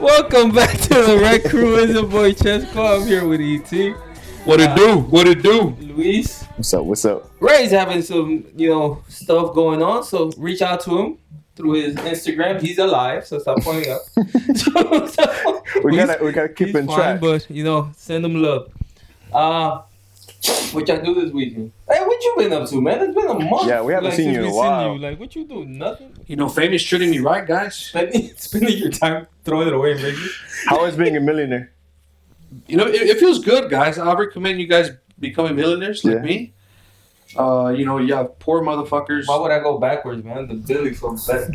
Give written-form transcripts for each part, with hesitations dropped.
Welcome back to the Red Crew. It's your boy Chesco. I'm here with ET. What it do? What it do? Luis. What's up? What's up? Ray's having some, stuff going on, so reach out to him through his Instagram. He's alive, so stop pointing up. we gotta keep in track. But send him love. What y'all do this weekend? Hey, what you been up to, man? It's been a month. Yeah, we haven't seen you in a while. What you do? Nothing. Famous treating me right, guys. Spending your time throwing it away in Vegas. How is being a millionaire? It feels good, guys. I recommend you guys becoming millionaires like me. You have poor motherfuckers. Why would I go backwards, man? The Billy from better.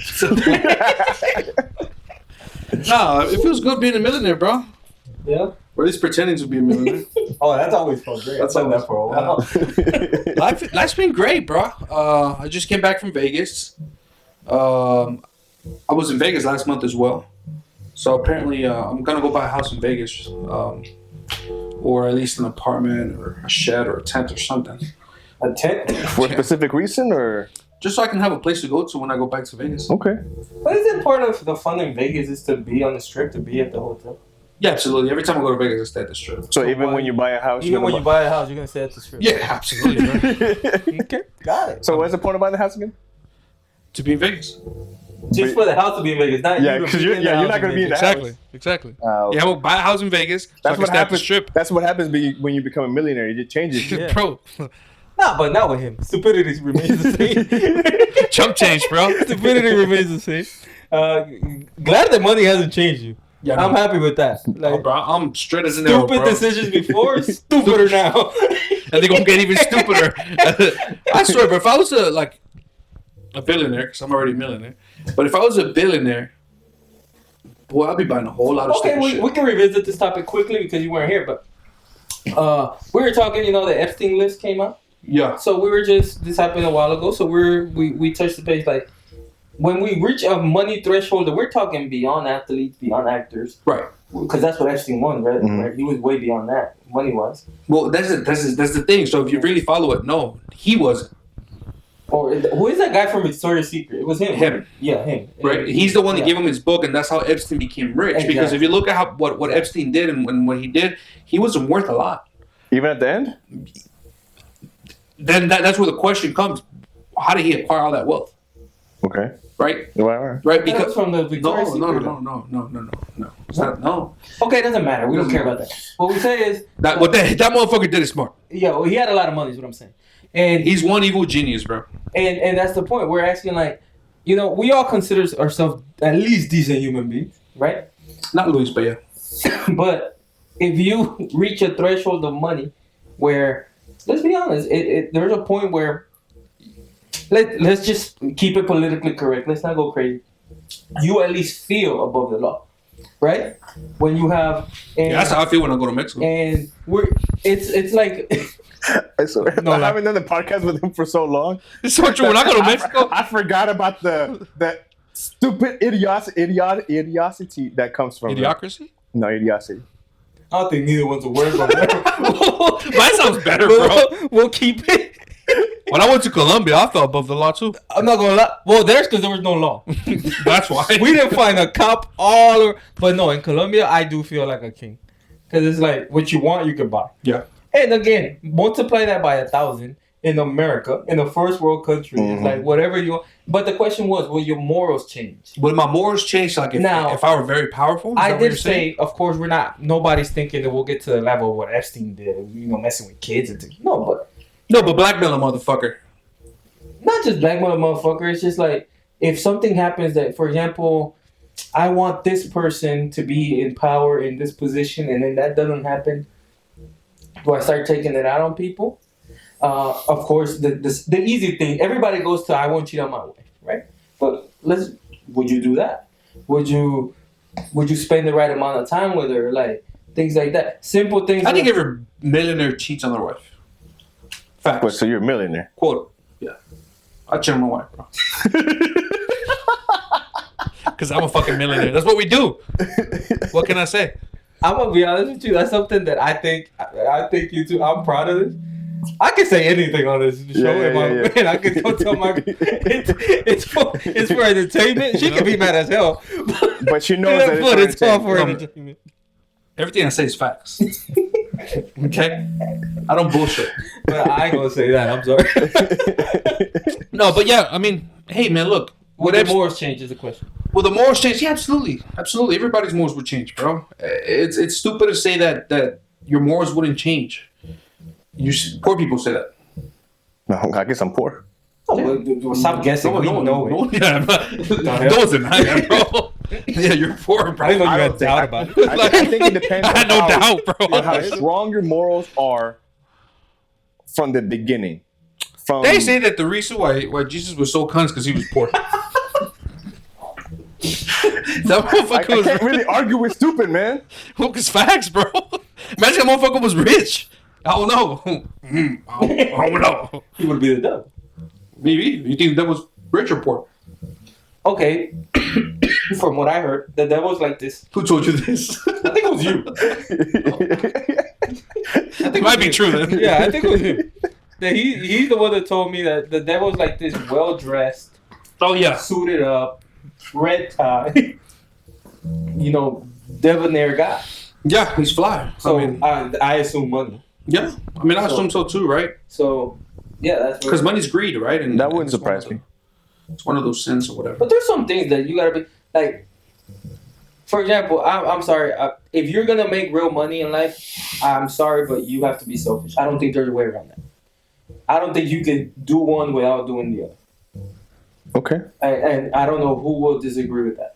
Nah, it feels good being a millionaire, bro. Yeah. Or at least pretending to be a millionaire. Oh, that's always felt great. I've done that for a while. Life's been great, bro. I just came back from Vegas. I was in Vegas last month as well. So apparently I'm going to go buy a house in Vegas. Or at least an apartment or a shed or a tent or something. A tent? For a specific reason or? Just so I can have a place to go to when I go back to Vegas. Okay. But isn't part of the fun in Vegas is to be on the strip, to be at the hotel? Yeah, absolutely. Every time I go to Vegas, I stay at the strip. So even when you buy a house, even when you buy a house, you're gonna stay at the strip. Yeah, absolutely. Okay, got it. So what's the point of buying the house again? To be in Vegas. Just for the house to be in Vegas, not because you're not gonna be in the house. Exactly. Yeah, we'll buy a house in Vegas. That's what happens. Strip. That's what happens when you become a millionaire. You just change it, yeah. Bro. Nah, but not with him. Stupidity remains the same. Chump change, bro. Stupidity remains the same. Glad that money hasn't changed you. Yeah, I'm happy with that. Like, bro, I'm straight as an arrow, bro. Stupid decisions before, stupider now. And they're gonna get even stupider. I swear, but if I was a billionaire, because I'm already a millionaire, but if I was a billionaire, boy, I'd be buying a whole lot of stuff. Okay, we can revisit this topic quickly because you weren't here, but we were talking, the Epstein list came out. Yeah. So we were this happened a while ago, so we touched the page, like, when we reach a money threshold, we're talking beyond athletes, beyond actors. Right. Because that's what Epstein won, right? Mm-hmm. Right? He was way beyond that, money-wise. Well, that's the thing. So if you really follow it, no, he wasn't. Or who is that guy from Victoria's Secret? It was him. Him. Yeah, him. Right. He's the one that gave him his book, and that's how Epstein became rich. Exactly. Because if you look at what Epstein did and what he did, he wasn't worth a lot. Even at the end? Then that's where the question comes: how did he acquire all that wealth? Okay. Right. Right. Because from the Victoria's Secret. No. It's not. No. Okay, it doesn't matter. We don't care about that. What we say is that motherfucker did is smart. Yeah. Well, he had a lot of money. Is what I'm saying. And he's one evil genius, bro. And that's the point. We're asking, we all consider ourselves at least decent human beings, right? Not Luis, but yeah. But if you reach a threshold of money where, let's be honest, there's a point where let's just keep it politically correct. Let's not go crazy. You at least feel above the law, right? When you have, that's how I feel when I go to Mexico. And it's like. I swear, I haven't done the podcast with him for so long. It's so true. When I go to Mexico, I forgot about that stupid idiocity that comes from idiocracy. No, idiocity. I don't think neither one's a word, but mine sounds better, bro. We'll keep it. When I went to Colombia, I felt above the law too. I'm not gonna lie. Well, there's because there was no law. That's why we didn't find a cop all over. But no, in Colombia, I do feel like a king because it's like what you want, you can buy. Yeah. And again, multiply that by 1,000 in America, in a first world country. Mm-hmm. It's like whatever you want. But the question was, will your morals change? Will my morals change? Like if I were very powerful? I did say, of course, nobody's thinking that we'll get to the level of what Epstein did, messing with kids and things. No, but blackmail a motherfucker. Not just blackmail a motherfucker. It's just like, if something happens that, for example, I want this person to be in power in this position, and then that doesn't happen, do I start taking it out on people? Of course, the easy thing, everybody goes to, I won't cheat on my wife, right? But would you do that? Would you spend the right amount of time with her? Like, things like that. Simple things. I think every millionaire cheats on their wife. Facts. Wait, so you're a millionaire? Quote. Yeah. I cheat on my wife, bro. Because I'm a fucking millionaire. That's what we do. What can I say? I'm gonna be honest with you. That's something that I think you too. I'm proud of this. I can say anything on this show, Yeah. I can go tell my it's for entertainment. She can be mad as hell, But she knows that but it's all for entertainment. entertainment. Everything I say is facts. Okay? I don't bullshit. But I ain't gonna say that. I'm sorry. No, but yeah, I mean, hey, man, look. Would the morals change is the question. Will the morals change? Yeah, absolutely. Absolutely. Everybody's morals would change, bro. It's stupid to say that your morals wouldn't change. Poor people say that. No, I guess I'm poor. Oh, stop guessing. No, those are not, bro. Yeah, you're poor, bro. I didn't know you I had don't think- doubt about it. I think it depends I had no doubt, bro. on how strong your morals are from the beginning. They say that the reason why Jesus was so cunts because he was poor. That motherfucker I was can't really argue with stupid, man. Well, it's facts, bro. Imagine that motherfucker was rich. I don't know. I don't know. He would be the devil. Maybe. You think that was rich or poor? Okay. From what I heard, the devil's like this. Who told you this? I think it was you. I think it might be true then. Yeah, I think it was him. That he's the one that told me that the devil's like this well dressed, Oh yeah. suited up, red tie, debonair guy. Yeah, he's fly. So I mean, I assume money. yeah. I mean, I assume so too, right? So yeah, that's Because money's greed, right? And That wouldn't it's one surprise of me. It's one of those sins or whatever. But there's some things that you gotta be like. For example, I'm sorry. If you're gonna make real money in life, I'm sorry, but you have to be selfish. I don't think there's a way around that. I don't think you can do one without doing the other. Okay. And I don't know who will disagree with that.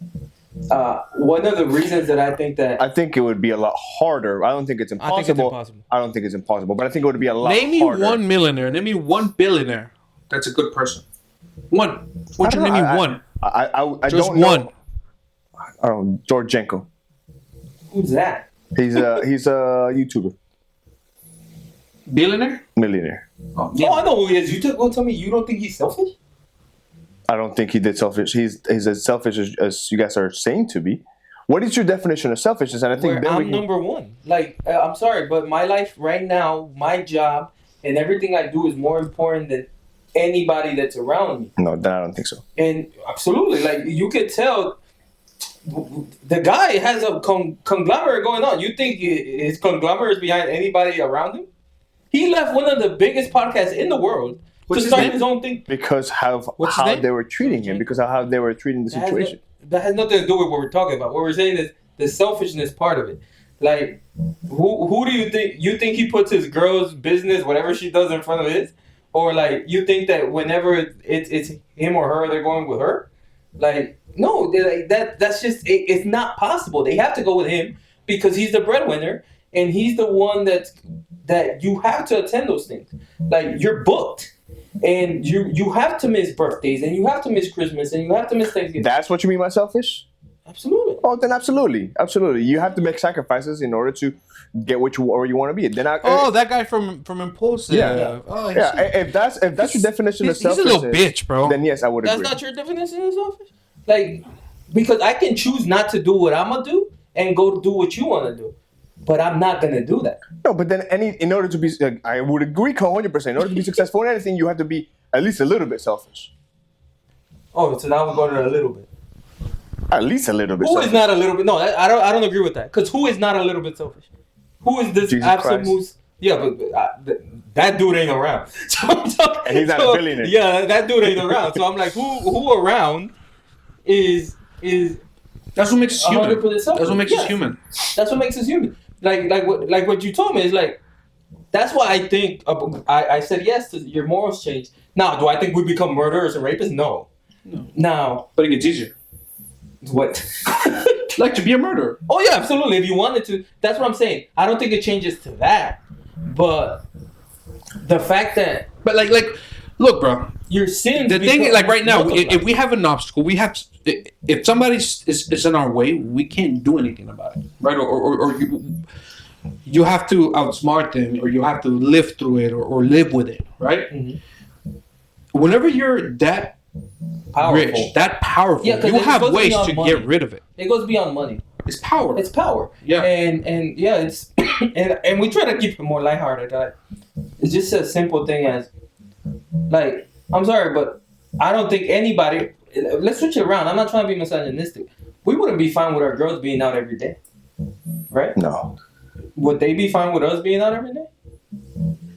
One of the reasons that I think that I think it would be a lot harder. I don't think it's impossible. I think it's impossible. I don't think it's impossible, but I think it would be a lot Name me harder. one millionaire. Name me one billionaire. That's a good person. One. What's your I name? don't know. Me one. I Just don't know. one. I don't know. Georgienko. who's that? He's a YouTuber, Billionaire? millionaire. Oh, Oh, I know who he is. You will tell me you don't think he's selfish? I don't think he did selfish. He's as selfish as you guys are saying to be. What is your definition of selfishness? And I think Where then we I'm can, number one. Like, I'm sorry, but my life right now, my job, and everything I do is more important than anybody that's around me. no, then I don't think so. And absolutely, like, you could tell the guy has a conglomerate going on. You think his conglomerate is behind anybody around him? He left one of the biggest podcasts in the world What's to his start name? his own thing. Because What's his how name? they were treating him, because of how they were treating the situation. That has nothing to do with what we're talking about. What we're saying is the selfishness part of it. Like, who do you think? You think he puts his girl's business, whatever she does, in front of his? Or, like, you think that whenever it's him or her, they're going with her? Like, no, like, that's just, it's not possible. They have to go with him because he's the breadwinner and he's the one that you have to attend those things. Like, you're booked. And you have to miss birthdays, and you have to miss Christmas, and you have to miss Thanksgiving. That's what you mean by selfish? Absolutely. Oh, then absolutely. You have to make sacrifices in order to get what you want to be. Then that guy from Impulsive. Yeah. Oh, yeah. If that's your definition of he's a selfishness, little bitch, bro. then yes, I would That's agree. not your definition of selfish? Like, because I can choose not to do what I'm going to do and go do what you want to do. But I'm not going to do that. No, but then in order to be, I would agree 100%. In order to be successful in anything, you have to be at least a little bit selfish. Oh, so now we're going to a little bit. At least a little bit Who selfish. is not a little bit? No, I don't agree with that. Because who is not a little bit selfish? Who is this Jesus absolute? Christ. Yeah, but that dude ain't around. So I'm talking, And he's not a billionaire. Yeah, that dude ain't around. So I'm like, who around is That's what makes us human. 100% selfish? That's what makes us Yes. human. That's what makes us human. Like what you told me is like, that's why I think I said yes to your morals change. Now, do I think we become murderers and rapists? No. Now, But it gets easier. what? Like to be a murderer. Oh yeah, absolutely. If you wanted to, that's what I'm saying. I don't think it changes to that, but the fact that But like, look, bro. your sins. The thing is, like right now, multiply. if we have an obstacle, if somebody is in our way, we can't do anything about it, right? Or you have to outsmart them, or you have to live through it, or live with it, right? Mm-hmm. Whenever you're that powerful. rich, that powerful, Yeah, 'cause you it have goes ways beyond to money. get rid of it. It goes beyond money. It's power. It's power. Yeah. And yeah, it's and we try to keep it more lighthearted. It's just a simple thing as, like, I'm sorry, but I don't think anybody. Let's switch it around. I'm not trying to be misogynistic. We wouldn't be fine with our girls being out every day, right? No. Would they be fine with us being out every day?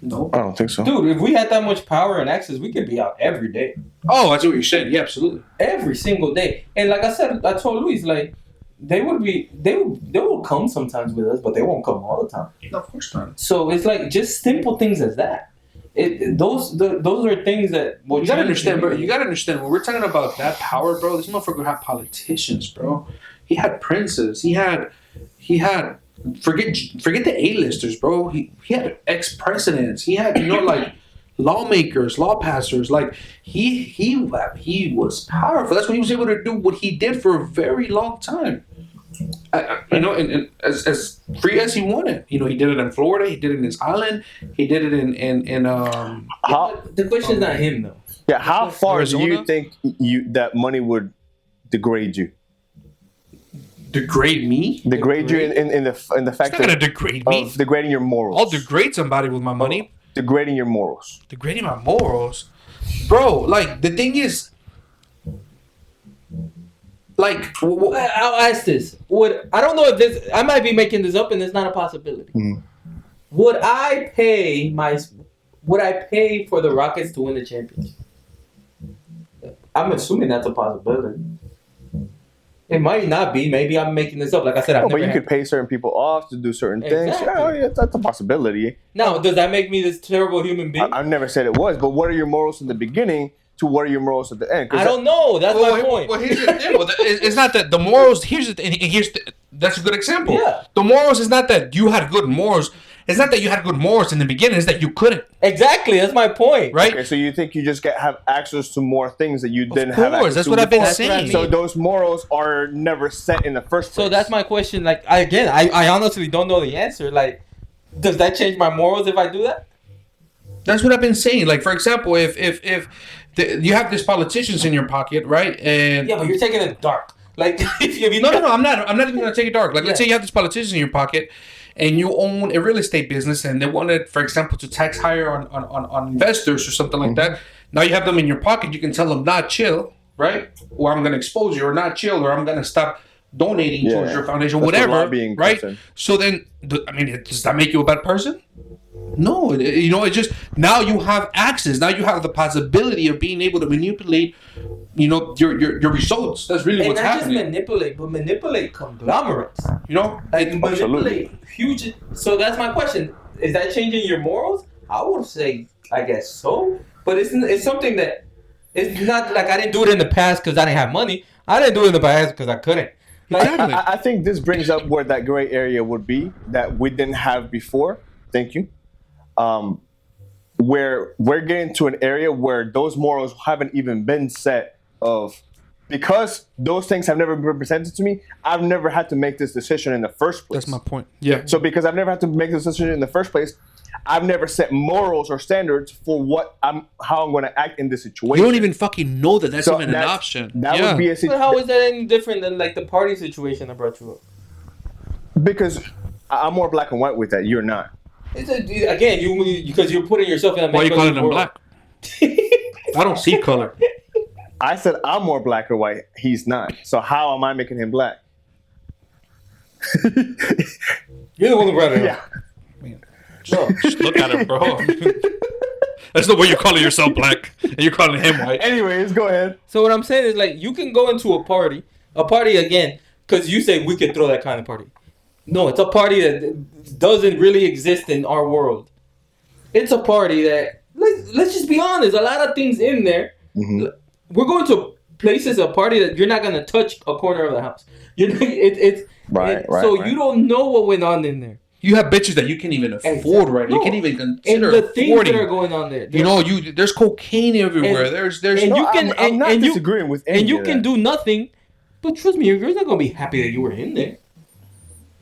No. I don't think so. Dude, if we had that much power and access, we could be out every day. Oh, that's what you're saying. Yeah, absolutely. Every single day. And like I said, I told Luis, like, they will come sometimes with us, but they won't come all the time. No, of course not. So it's like just simple things as that. Those are things that you gotta understand, bro. You gotta understand when we're talking about that power, bro. This motherfucker had politicians, bro. He had princes. He had. Forget the A-listers, bro. He had ex-presidents. He had like lawmakers, law passers. Like he was powerful. That's why he was able to do what he did for a very long time. And as free as he wanted. He did it in Florida. He did it in his island. He did it in The question is not him though. Yeah, how far Arizona? do you think that money would degrade you? Degrade me? Degrade you in the fact It's not gonna degrade me. of degrading your morals. I'll degrade somebody with my money. Degrading your morals. Degrading my morals, bro. Like the thing is, like I'll ask this: I don't know if this? I might be making this up, and it's not a possibility. Mm-hmm. Would I pay for the Rockets to win the championship? I'm assuming that's a possibility. It might not be. Maybe I'm making this up. Like I said, but you could pay certain people off to do certain things. Exactly. Yeah, that's a possibility. Now, does that make me this terrible human being? I never said it was, but what are your morals in the beginning to what are your morals at the end? I don't know. That's my point. Well, here's the thing. It's not that the morals. Here's the thing. That's a good example. Yeah. The morals is not that you had good morals. It's not that you had good morals in the beginning. It's that you couldn't. Exactly. That's my point. Right. Okay, so you think you just have access to more things that you didn't Of have course. access That's to what I've been before? saying. So those morals are never set in the first place. So that's my question. Like, I honestly don't know the answer. Like, does that change my morals if I do that? That's what I've been saying. Like, for example, if you have these politicians in your pocket, right? And Yeah, but you're taking it dark. Like, if you no, I'm not even gonna take it dark. Like, let's Yeah. say you have this politician in your pocket, and you own a real estate business, and they wanted, for example, to tax higher on investors or something like that. Now you have them in your pocket. You can tell them, not chill, right? Or I'm gonna expose you, or not chill, or I'm gonna stop donating towards your foundation, That's whatever, the lobbying right? person. So then, does that make you a bad person? No, it just, now you have access. Now you have the possibility of being able to manipulate, your results. That's really what's happening. Not just manipulate conglomerates. Like Manipulate huge. So that's my question. Is that changing your morals? I would say, I guess so. But it's something that it's not like I didn't do it in the past because I didn't have money. I didn't do it in the past because I couldn't. Like, Exactly. I think this brings up where that gray area would be that we didn't have before. Thank you. Where we're getting to an area where those morals haven't even been set of, because those things have never been presented to me, I've never had to make this decision in the first place. That's my point. Yeah. So because I've never had to make this decision in the first place, I've never set morals or standards for how I'm going to act in this situation. You don't even fucking know that that's So even an option. That would be a but situation. how is that any different than like the party situation I brought you up? Because I'm more black and white with that. You're not. Again, because you're putting yourself in a. Why are you calling make-believe him world. black? I don't see color. I said I'm more black or white. He's not. So how am I making him black? You're the one who brought it up. Yeah. No. Just look at him, bro. That's the way you're calling yourself black, and you're calling him white. Anyways, go ahead. So what I'm saying is, like, you can go into a party again, because you say we could throw that kind of party. No, it's a party that doesn't really exist in our world. It's a party that, let's just be honest, a lot of things in there. Mm-hmm. We're going to places, a party that you're not going to touch a corner of the house. Right. So you don't know what went on in there. You have bitches that you can't even afford right now. You can't even And consider the things affording. that are going on there. There's cocaine everywhere. There's and you can I'm not and disagreeing with any and you of can that. do nothing. But trust me, your girl's not gonna be happy that you were in there.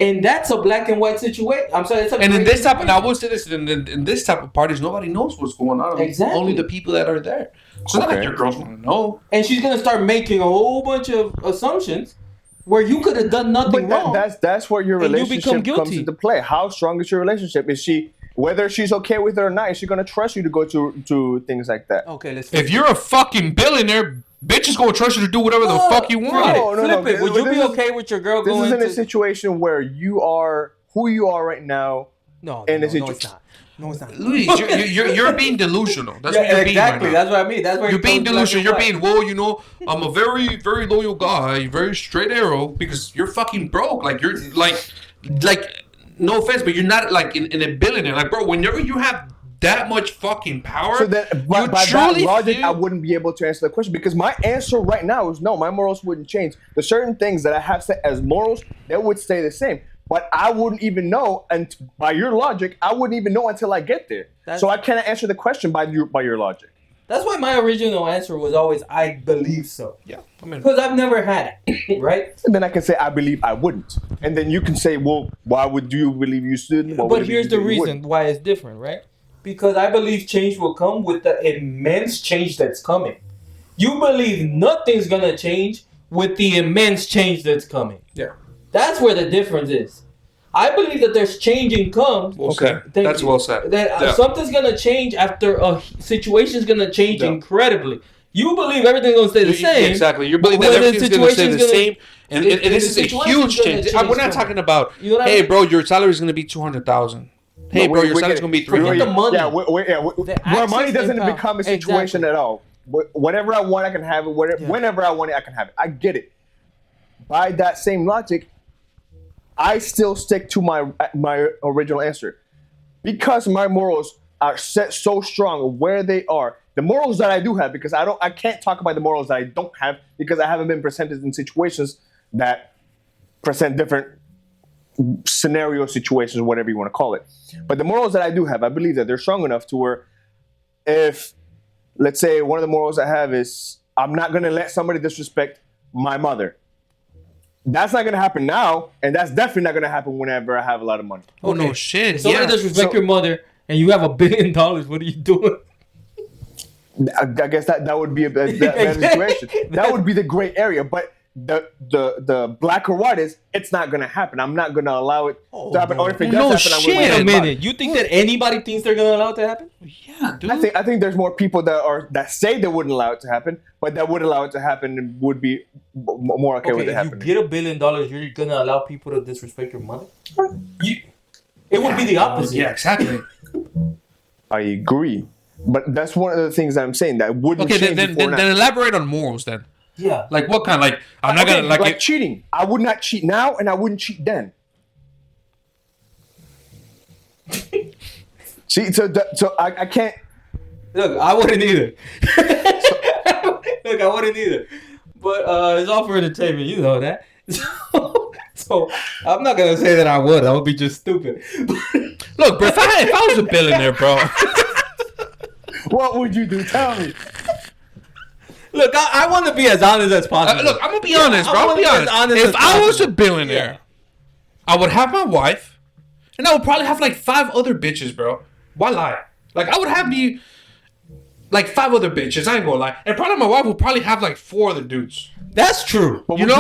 And that's a black and white situation. I'm sorry. And in this type, and I will say this: in this type of parties, nobody knows what's going on. Exactly. Only the people that are there. So it's not like your girls want to know. And she's gonna start making a whole bunch of assumptions where you could have done nothing But wrong. that's where your And you relationship become guilty. comes into play. How strong is your relationship? Is she whether she's okay with it or not, is she gonna trust you to go to things like that? Okay, let's. If you're a fucking billionaire, bitch is gonna trust you to do whatever the fuck you want. Flip it. Would you be okay with your girl going? This is in a situation where you are who you are right now. No, it's not. No, it's not. Luis, you're being delusional. That's what you're being right now. That's what I mean. That's where you're being delusional. You're being, well, you know, I'm a very, very loyal guy, very straight arrow, because you're fucking broke. Like, you're like, no offense, but you're not like in a billionaire. Like, bro, whenever you have that much fucking power, so that by that logic, I wouldn't be able to answer the question, because my answer right now is no. My morals wouldn't change. The certain things that I have set as morals, they would stay the same. But I wouldn't even know, and by your logic, I wouldn't even know until I get there. So I can't answer the question by your logic. That's why my original answer was always, I believe so. Yeah. Because I've never had it, right? And then I can say, I believe I wouldn't. And then you can say, well, why would you believe you should? But here's the reason why it's different, right? Because I believe change will come with the immense change that's coming. You believe nothing's going to change with the immense change that's coming. Yeah. That's where the difference is. I believe that there's changing comes. Well said. That's well said. That something's going to change after a situation's going to change incredibly. You believe everything's going to stay the same. Exactly. You believe that everything's going to stay the same. And this is a huge change. We're not talking about, hey, bro, your salary's going to be $200,000. Hey, bro, your salary's going to be $300,000. Forget the money. Where money doesn't become a situation at all. Whatever I want, I can have it. Whenever I want it, I can have it. I get it. By that same logic, I still stick to my original answer, because my morals are set so strong where they are. The morals that I do have, because I can't talk about the morals that I don't have, because I haven't been presented in situations that present different scenario situations, whatever you want to call it. But the morals that I do have, I believe that they're strong enough to where, if, let's say, one of the morals I have is I'm not going to let somebody disrespect my mother. That's not going to happen now, and that's definitely not going to happen whenever I have a lot of money. Oh, no shit. If somebody disrespect your mother and you have $1 billion, what are you doing? I guess that would be a bad situation. That would be the gray area, but the black or white is, it's not going to happen. I'm not going to allow it to happen. Or if it does happen, I will. Wait a minute. You think that anybody thinks they're going to allow it to happen? Yeah, dude. I think there's more people that say they wouldn't allow it to happen, but that would allow it to happen and would be more okay with it happening. If you get $1 billion, you're going to allow people to disrespect your mother? It would be the opposite. Yeah, exactly. I agree. But that's one of the things that I'm saying that wouldn't change. Okay, then elaborate on morals then. Yeah. Like what kind? Like I'm not gonna like cheating. I would not cheat now, and I wouldn't cheat then. See, so I can't. Look, I wouldn't either. Look, I wouldn't either. But it's all for entertainment, you know that. So I'm not gonna say that I would. That would be just stupid. Look, bro, if I was a billionaire, bro. What would you do? Tell me. Look, I want to be as honest as possible. Look, I'm gonna be honest, bro. I'm gonna be honest. If I was a billionaire, I would have my wife, and I would probably have like 5 other bitches, bro. Why lie? Like I would have like 5 other bitches. I ain't gonna lie, and probably my wife would probably have like 4 other dudes. That's true. But would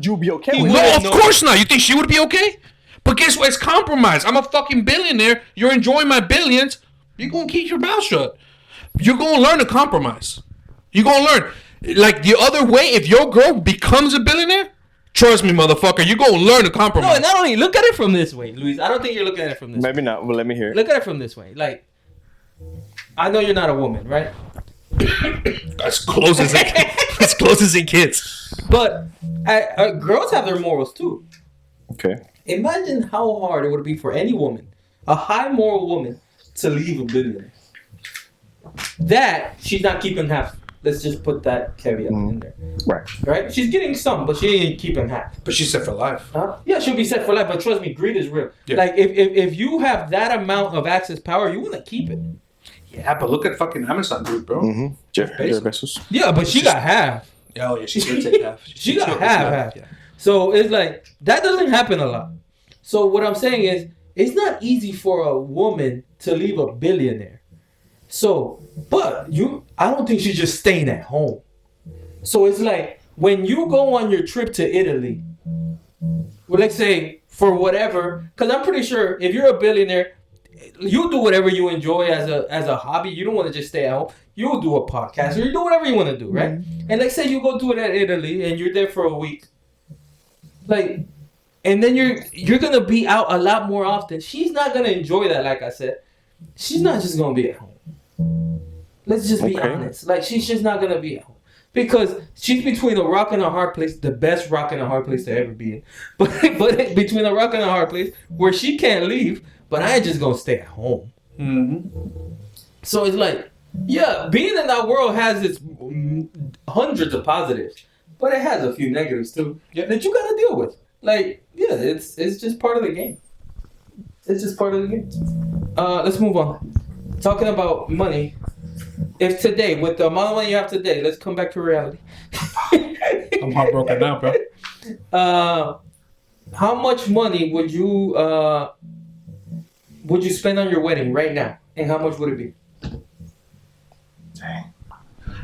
you be okay with that? No, of course not. You think she would be okay? But guess what? It's compromise. I'm a fucking billionaire. You're enjoying my billions. You're gonna keep your mouth shut. You're gonna learn to compromise. You're gonna learn. Like the other way, if your girl becomes a billionaire, trust me, motherfucker, you're gonna learn to compromise. No, not only look at it from this way, Luis. I don't think you're looking at it from this way. Maybe not. Well, let me hear it. Look at it from this way. Like, I know you're not a woman, right? As close as it gets. But girls have their morals too. Okay. Imagine how hard it would be for any woman, a high moral woman, to leave a billionaire. That she's not keeping half. Let's just put that caveat in there. Right? She's getting some, but she ain't keeping half. But she's set for life. Yeah, she'll be set for life, but trust me, greed is real. Yeah. Like, if you have that amount of access power, you want to keep it. Yeah, but look at fucking Amazon Group, bro. Mm-hmm. Jeff Bezos. Yeah, but she got half. Oh, yeah, she's going to take half. She got half. Yeah. So it's like, that doesn't happen a lot. So what I'm saying is, it's not easy for a woman to leave a billionaire. So, but I don't think she's just staying at home. So it's like, when you go on your trip to Italy, well, let's say, for whatever, because I'm pretty sure if you're a billionaire, you do whatever you enjoy as a hobby. You don't want to just stay at home. You'll do a podcast or you do whatever you want to do, right? Mm-hmm. And like say you go do it at Italy and you're there for a week, like, and then you're gonna be out a lot more often. She's not gonna enjoy that. Like I said, she's not just gonna be at home. Let's just be honest. Like she's just not gonna be at home. Because she's between a rock and a hard place, the best rock and a hard place to ever be in. But between a rock and a hard place where she can't leave, but I ain't just gonna stay at home. Mm-hmm. So it's like, yeah, being in that world has its hundreds of positives, but it has a few negatives too that you gotta deal with. Like, yeah, it's just part of the game. It's just part of the game. Let's move on. Talking about money. If today, with the amount of money you have today, let's come back to reality. I'm heartbroken now, bro. How much money would you spend on your wedding right now, and how much would it be? Dang.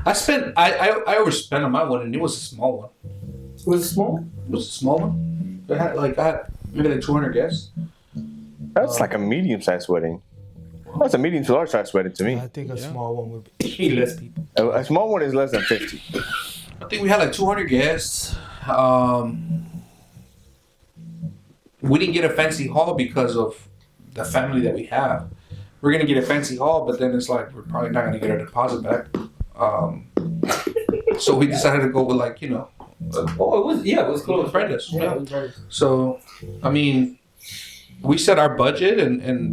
I overspent on my wedding. It was a small one. Was it small? It was a small one. I had maybe like 200 guests. That's like a medium-sized wedding. That's a medium to large-sized wedding to me. I think a small one would be less people. A small one is less than 50. I think we had like 200 guests. We didn't get a fancy hall because of the family that we have. We're gonna get a fancy hall, but then it's like we're probably not gonna get our deposit back. So we decided to go with like it was close. Friendless. Yeah. So, I mean, we set our budget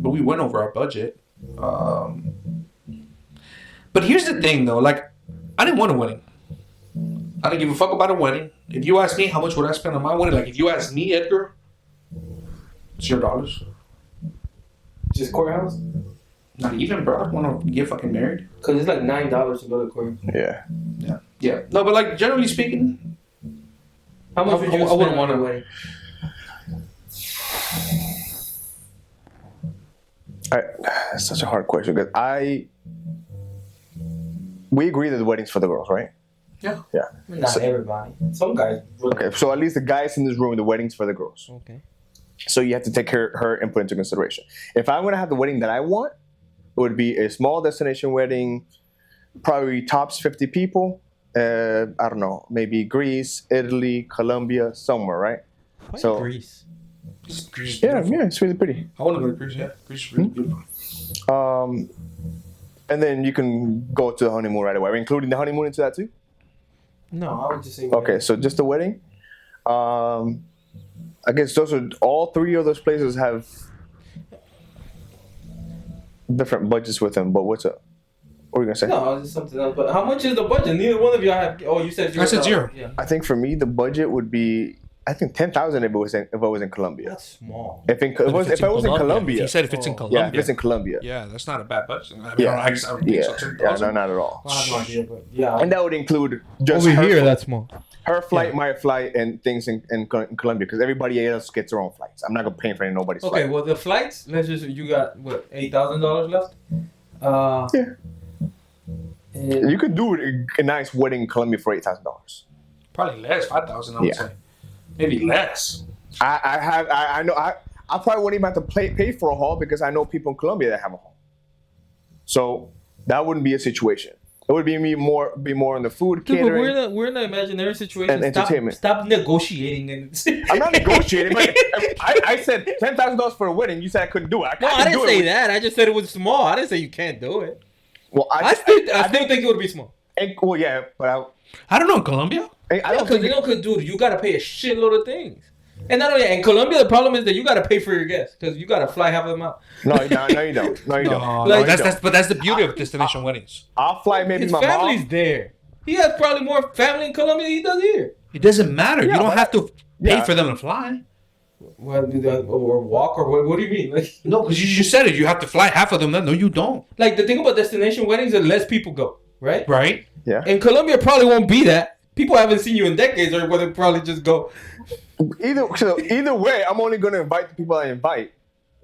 but we went over our budget. But here's the thing though, like I didn't want a wedding. I didn't give a fuck about a wedding. If you ask me how much would I spend on my wedding, like if you ask me, Edgar, $0. Just courthouse? Not even, bro. I want to get fucking married. Cause it's like $9 to go to courthouse. Yeah. No, but like generally speaking, how much would you spend on a wedding? That's such a hard question because we agree that the wedding's for the girls, right? Yeah. Not everybody. Some guys. Okay, so at least the guys in this room, the wedding's for the girls. Okay. So you have to take her input into consideration. If I'm gonna have the wedding that I want, it would be a small destination wedding, probably tops 50 people. I don't know, maybe Greece, Italy, Colombia, somewhere, right? Why Greece? Yeah, it's really pretty. I want to go to Greece. Yeah, Greece is really beautiful. And then you can go to the honeymoon right away. Are we including the honeymoon into that too? No, I would just say. Okay, so just the wedding. I guess all three of those places have different budgets with them. But what's up? What were you gonna say? No, it's something else. But how much is the budget? Neither one of y'all have. Oh, you said 0. I said 0. Yeah. I think for me the budget would be. I think 10,000 if I was in Colombia. That's small. If I was in Colombia. He said if it's in Colombia. Yeah, if it's in Colombia. Yeah, that's not a bad budget. I mean, Yeah. I don't think so. 10,000. No, not at all. I have no idea, but yeah. And that would include just over here. That's small. Her flight, my flight, and things in Colombia because everybody else gets their own flights. I'm not gonna pay for nobody's flight. Okay, well the flights. You got what $8,000 left. Yeah. You could do a nice wedding in Colombia for $8,000. Probably less, 5,000. I would say. Maybe less. I know. I probably wouldn't even have to pay for a hall because I know people in Colombia that have a hall. So that wouldn't be a situation. It would be more in the food catering. But we're in an imaginary situation. And entertainment. Stop negotiating. I'm not negotiating. But I said $10,000 for a wedding. You said I couldn't do it. I didn't say that. I just said it was small. I didn't say you can't do it. Well, I still think it would be small. Well, yeah, but I don't know in Colombia. I don't think dude, you gotta pay a shitload of things. And not only in Colombia, the problem is that you gotta pay for your guests because you gotta fly half of them out. No, you don't. But that's the beauty of destination weddings. I'll fly maybe His my family's mom. There. He has probably more family in Colombia than he does here. It doesn't matter. Yeah, you don't have to pay for them to fly. Well, or walk or what? What do you mean? Like, no, because you just said it. You have to fly half of them. No, you don't. Like the thing about destination weddings is less people go, right? Right. Yeah. In Colombia, probably won't be that. People haven't seen you in decades, or whether probably just go. Either way, I'm only going to invite the people I invite.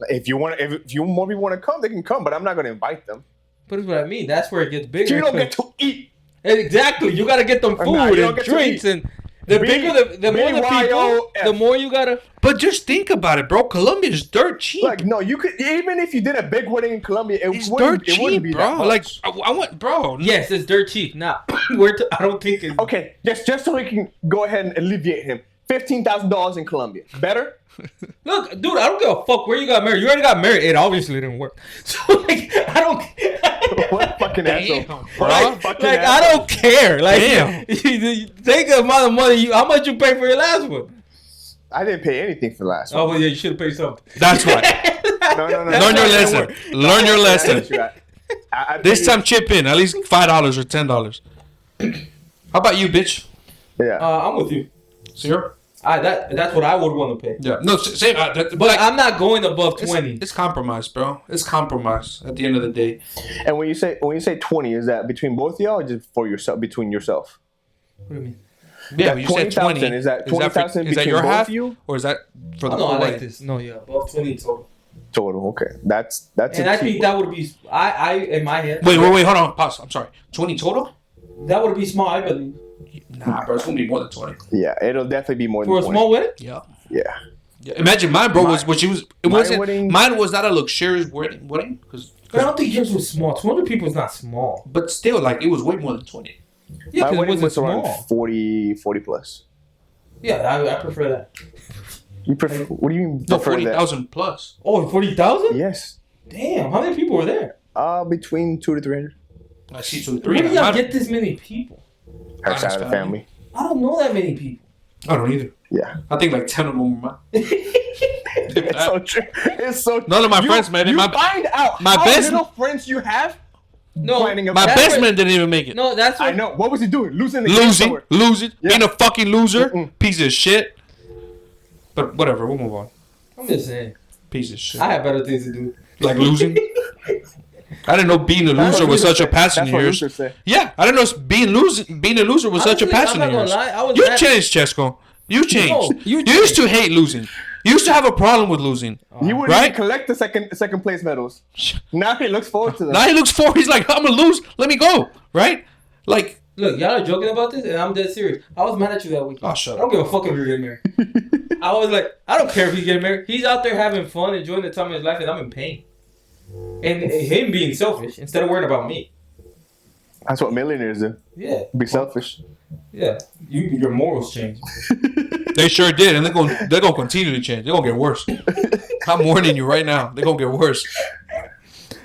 If more people want to come, they can come, but I'm not going to invite them. But that's what I mean. That's where it gets bigger. You don't get to eat. Exactly. You got to get them food and drinks and The bigger the more the people, the more you gotta. But just think about it, bro. Colombia is dirt cheap. Like, no, you could, even if you did a big wedding in Colombia, it's dirt cheap, be bro. Like, I want, bro. Yes, it's dirt cheap. Now, I don't think it's okay. Just so we can go ahead and alleviate him. $15,000 in Colombia. Better? Look, dude, I don't give a fuck where you got married. You already got married. It obviously didn't work. So, like, I don't. What a fucking asshole, bro. I don't care. Like, think of the amount of money how much you pay for your last one. I didn't pay anything for the last one. Oh, well, yeah, you should have paid something. That's right. No. Learn your lesson. Learn your lesson. This time, chip in at least $5 or $10. How about you, bitch? Yeah, I'm with you. Sure. That's what I would want to pay. Yeah. No, same. But like, I'm not going above 20. It's compromise, bro. It's compromise at the end of the day. And when you say 20, is that between both of y'all or just for yourself? Between yourself? What do you mean? Yeah, you said 20. Is that 20,000 between your both half, of you? or is that for the whole whole I like way? this. No, yeah, above 20 total. Total. Okay, that's. And I think that would be. I in my head. Wait, hold on. Pause. I'm sorry. 20 total? That would be small, I believe. Nah, bro, it's gonna be more than 20. Yeah, it'll definitely be more for than 20. For a small wedding? Yeah. Yeah. Imagine mine, bro, was what she was. It wasn't. Wedding, mine was not a luxurious wedding. Cause I don't think yours was small. 200 people is not small. But still, like, it was way more than 20. Yeah, my wedding was small. around 40 plus. Yeah, I prefer that. You prefer? What do you mean? No, 40,000 plus. Oh, 40,000? Yes. Damn, how many people were there? Between 200 to 300. I see 2 to 3. Where do y'all get this many people? Her side of the family. I don't know that many people. I don't either. Yeah. I think like 10 of them were mine. It's so true. It's so. None of my friends made it. You find out how little friends you have. No, my best man didn't even make it. No, that's what I know. What was he doing? Losing, yeah. Being a fucking loser, piece of shit. But whatever, we'll move on. I'm just saying, piece of shit. I have better things to do, like losing. I didn't know being a loser was such a passion of yours. Yeah, I didn't know being a loser was such a passion of yours. You changed, Chesco. You changed. No, you used to hate losing. You used to have a problem with losing. He wouldn't even collect the second place medals. Now he looks forward to them. Now he looks forward. He's like, I'm gonna lose. Let me go. Right? Like, look, y'all are joking about this, and I'm dead serious. I was mad at you that week. Oh, shut up. I don't give a fuck if you're getting married. I was like, I don't care if he's getting married. He's out there having fun, enjoying the time of his life, and I'm in pain. And him being selfish instead of worrying about me. That's what millionaires do. Yeah. Be selfish. Yeah. Your morals change. They sure did, and they're gonna continue to change. They're gonna get worse. I'm warning you right now. They're gonna get worse.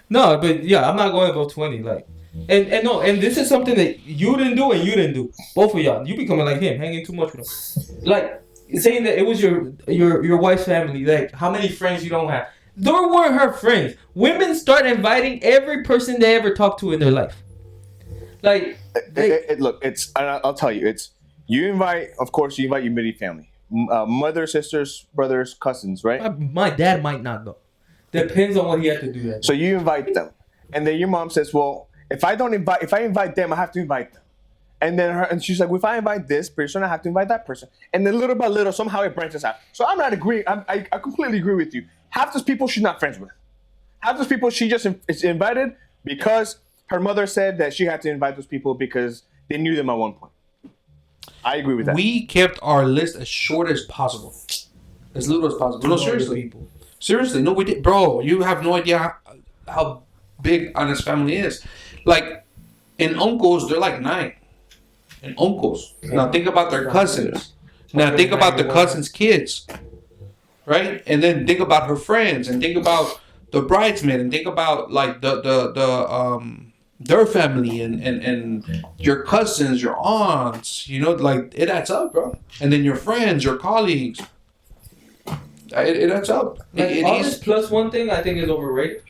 No, but yeah, I'm not going above 20. Like, and this is something that you didn't do and you didn't do. Both of y'all, you becoming like him, hanging too much with him. Like saying that it was your wife's family. Like, how many friends you don't have? They weren't her friends. Women start inviting every person they ever talked to in their life. Like, look, I'll tell you, you invite your immediate family, mother, sisters, brothers, cousins, right? My dad might not go. Depends on what he had to do that. So you invite them, and then your mom says, "Well, if I invite them, I have to invite them." And then she's like, well, "If I invite this person, I have to invite that person." And then little by little, somehow it branches out. So I'm not agreeing. I completely agree with you. Half those people she's not friends with. Half those people she just is invited because her mother said that she had to invite those people because they knew them at one point. I agree with that. We kept our list as short as possible. As little as possible. No, seriously. Seriously, no, we did. Bro, you have no idea how big Anna's family is. Like, in uncles, they're like 9. In uncles. Now think about their cousins. Now think about the cousins' kids. Right? And then think about her friends. And think about the bridesmaid. And think about, like, their family and your cousins, your aunts, like, it adds up, bro. And then your friends, your colleagues, it adds up. Like, all this plus one thing I think is overrated.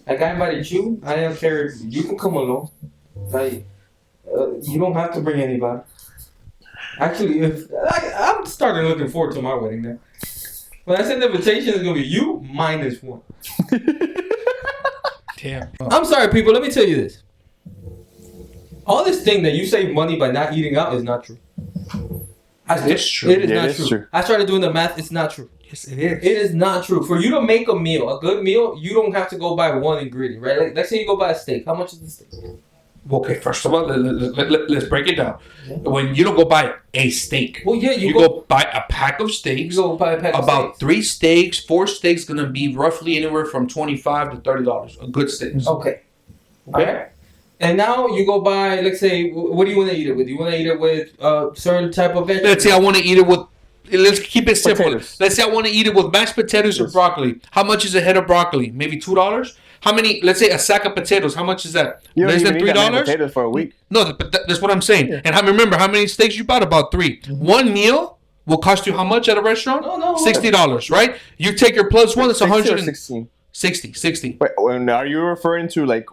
Like, I invited you, I don't care, you can come along. Like, you don't have to bring anybody. Actually, I'm starting looking forward to my wedding now. When I send the invitation, it's gonna be you minus 1. Damn. I'm sorry, people. Let me tell you this. All this thing that you save money by not eating out is not true. It's true. It is not true. I started doing the math. It's not true. Yes, it is. It is not true. For you to make a good meal, you don't have to go buy one ingredient, right? Like, let's say you go buy a steak. How much is the steak? Okay, first of all, let's break it down. Yeah. When you don't go buy a steak, well, yeah, you go buy a pack of steaks. You go buy a pack about of 3 steaks, 4 steaks, gonna be roughly anywhere from $25 to $30. A good steak. Okay. All right. And now you go buy. Let's say, what do you want to eat it with? You want to eat it with a certain type of vegetable? Let's say I want to eat it with. Let's keep it simple. Potatoes. Let's say I want to eat it with mashed potatoes or broccoli. How much is a head of broccoli? Maybe $2. How many? Let's say a sack of potatoes. How much is that? Less than $3. Potatoes for a week. No, but that's what I'm saying. Yeah. And remember, how many steaks you bought? About 3. Mm-hmm. One meal will cost you how much at a restaurant? No. $60, right? You take your plus one. It's 116. 60. Wait, are you referring to like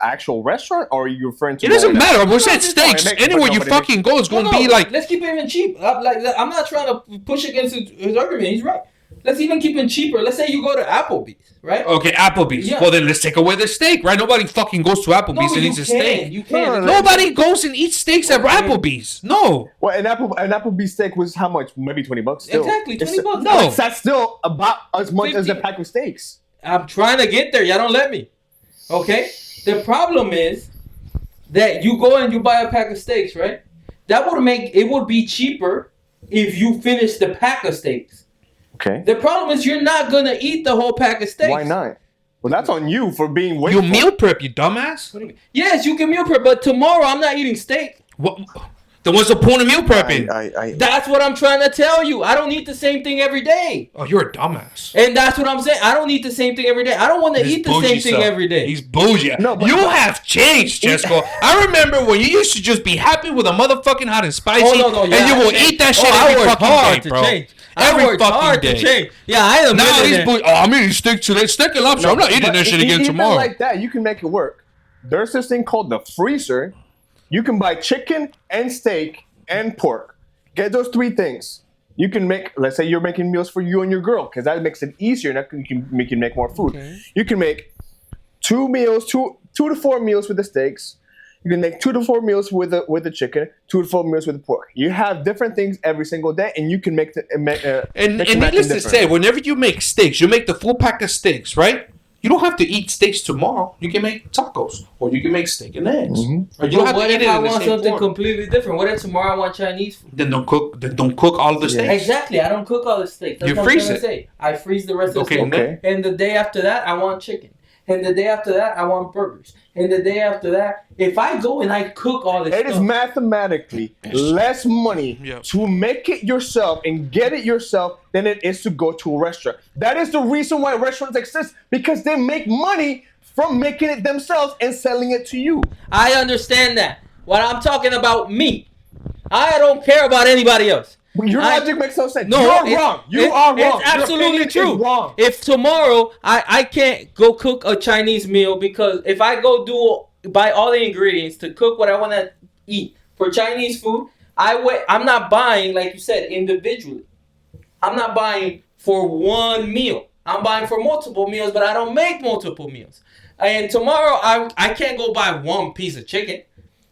actual restaurant, or are you referring to? It doesn't matter. We're saying steaks. Anywhere you fucking go is going to be like. Let's keep it even cheap. I'm not trying to push against his argument. He's right. Let's even keep it cheaper. Let's say you go to Applebee's, right? Okay, Applebee's. Yeah. Well, then let's take away the steak, right? Nobody fucking goes to Applebee's and eats a steak. You can. Nobody goes and eats steaks at Applebee's. No. Well, an Applebee's steak was how much? Maybe $20 still. Exactly, $20. No. That's still about as much 50. as a pack of steaks. I'm trying to get there. Y'all don't let me. Okay? The problem is that you go and you buy a pack of steaks, right? It would be cheaper if you finish the pack of steaks. Okay. The problem is you're not going to eat the whole pack of steaks. Why not? Well, that's on you for being wasteful. You meal prep, you dumbass. What do you mean? Yes, you can meal prep, but tomorrow I'm not eating steak. What? Then what's the point of meal prepping? That's what I'm trying to tell you. I don't eat the same thing every day. Oh, you're a dumbass. And that's what I'm saying. I don't eat the same thing every day. I don't want to eat the same thing every day. He's bougie. No, you have changed, Jesco. I remember when you used to just be happy with a motherfucking hot and spicy, and you will eat that shit every fucking day, bro. Every fucking day. To change. Yeah, I am. Now he's bougie. Oh, I'm eating steak today. Steak and lobster. I'm not eating that shit again tomorrow. Like that, you can make it work. There's this thing called the freezer. You can buy chicken and steak and pork. Get those 3 things. You can make, let's say you're making meals for you and your girl, because that makes it easier. Now you can make more food. Okay. You can make 2 meals, 2 to 4 meals with the steaks. You can make 2 to 4 meals with the chicken, 2 to 4 meals with the pork. You have different things every single day, and you can make the and needless to say, whenever you make steaks, you make the full pack of steaks, right? You don't have to eat steaks tomorrow. You can make tacos, or you can make steak and eggs. Mm-hmm. Or you don't have what to if I want something completely different? What if tomorrow I want Chinese food? Then don't cook all of the steaks. Exactly. I don't cook all the steaks. That's you what freeze I'm it. Say. I freeze the rest of the steak. Okay. And the day after that, I want chicken. And the day after that, I want burgers. And the day after that, if I go and I cook all this stuff. It is mathematically less money to make it yourself and get it yourself than it is to go to a restaurant. That is the reason why restaurants exist, because they make money from making it themselves and selling it to you. I understand that. What I'm talking about me. I don't care about anybody else. Your logic makes no sense. No, you're wrong. You are wrong. It's absolutely true. Wrong. If tomorrow I can't go cook a Chinese meal, because if I go buy all the ingredients to cook what I want to eat for Chinese food, I'm not buying, like you said, individually. I'm not buying for one meal. I'm buying for multiple meals, but I don't make multiple meals. And tomorrow I can't go buy one piece of chicken.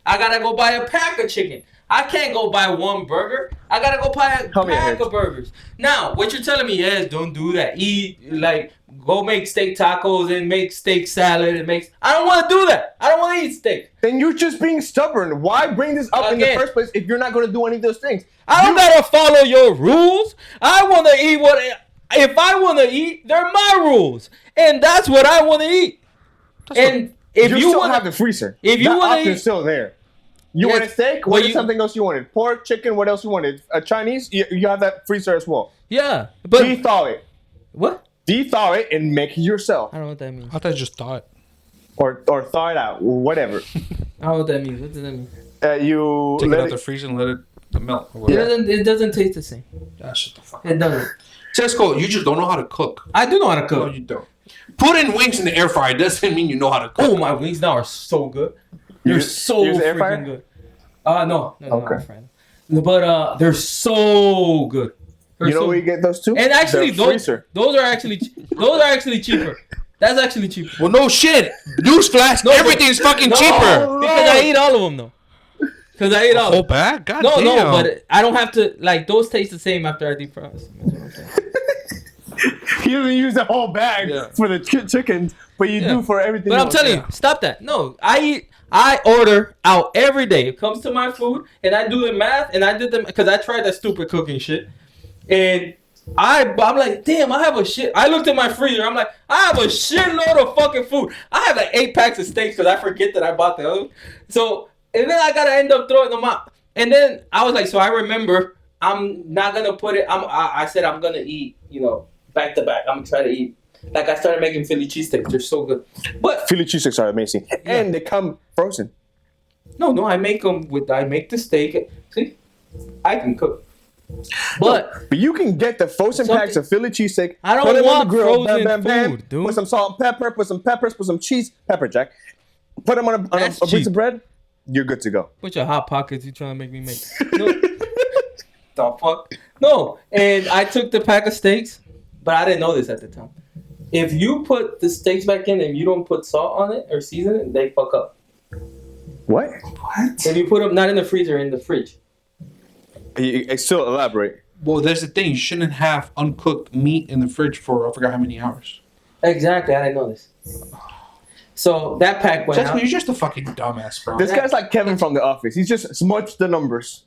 I gotta go buy a pack of chicken. I can't go buy one burger. I gotta go buy a pack of burgers. Now, what you're telling me is don't do that. Go make steak tacos and make steak salad and I don't want to do that. I don't want to eat steak. Then you're just being stubborn. Why bring this up in the first place if you're not going to do any of those things? I don't gotta follow your rules. I want to eat if I want to eat, they're my rules, and that's what I want to eat. If you still have the freezer, if you want to eat, still there. You want a steak? What is something else you wanted? Pork, chicken, what else you wanted? A Chinese? You have that freezer as well. Yeah. But de-thaw it. What? De-thaw it and make it yourself. I don't know what that means. I thought you just thaw it. Or thaw it out. Whatever. I don't know what that means. What does that mean? You take it out the freezer and let it melt. It doesn't taste the same. Shut the fuck up. It doesn't. Tesco, you just don't know how to cook. I do know how to cook. No, you don't. Putting wings in the air fryer doesn't mean you know how to cook. Oh, my wings now are so good. They're so freaking good. No. Okay. But they're so good. You know where you get those two? And actually, those are actually cheaper. That's actually cheaper. Well, no shit. Newsflash, everything's fucking cheaper. Because I eat all of them though. Because I ate all. Oh, bad? God damn. No, but I don't have to those taste the same after I deep fry them. That's what I'm saying. You don't use the whole bag for the chickens, but you do for everything. But I'm telling you, stop that. No, I I order out every day. It comes to my food, and I do the math, and I did them because I tried that stupid cooking shit, and I'm like, damn, I have a shit. I looked at my freezer. I'm like, I have a shitload of fucking food. I have like 8 packs of steaks because I forget that I bought the other. So, and then I gotta end up throwing them out. And then I was like, so I remember I'm not gonna put it. I said I'm gonna eat, back to back. I'm gonna try to eat. Like I started making Philly cheesesteaks. They're so good. But Philly cheesesteaks are amazing, and they come frozen. No, I make them I make the steak. See, I can cook. But you can get the frozen packs of Philly cheesesteak. I don't want frozen food, dude. Put some salt and pepper, put some peppers, put some cheese, pepper jack. Put them on a piece of bread. You're good to go. Put your hot pockets you trying to make me make. No. The fuck? No. And I took the pack of steaks, but I didn't know this at the time. If you put the steaks back in and you don't put salt on it or season it, they fuck up. What? If you put them not in the freezer, in the fridge. I still elaborate. Well, there's the thing. You shouldn't have uncooked meat in the fridge for I forgot how many hours. Exactly. I didn't know this. So that pack went out. You're just a fucking dumbass, bro. This guy's like Kevin from The Office. He's just smudged the numbers.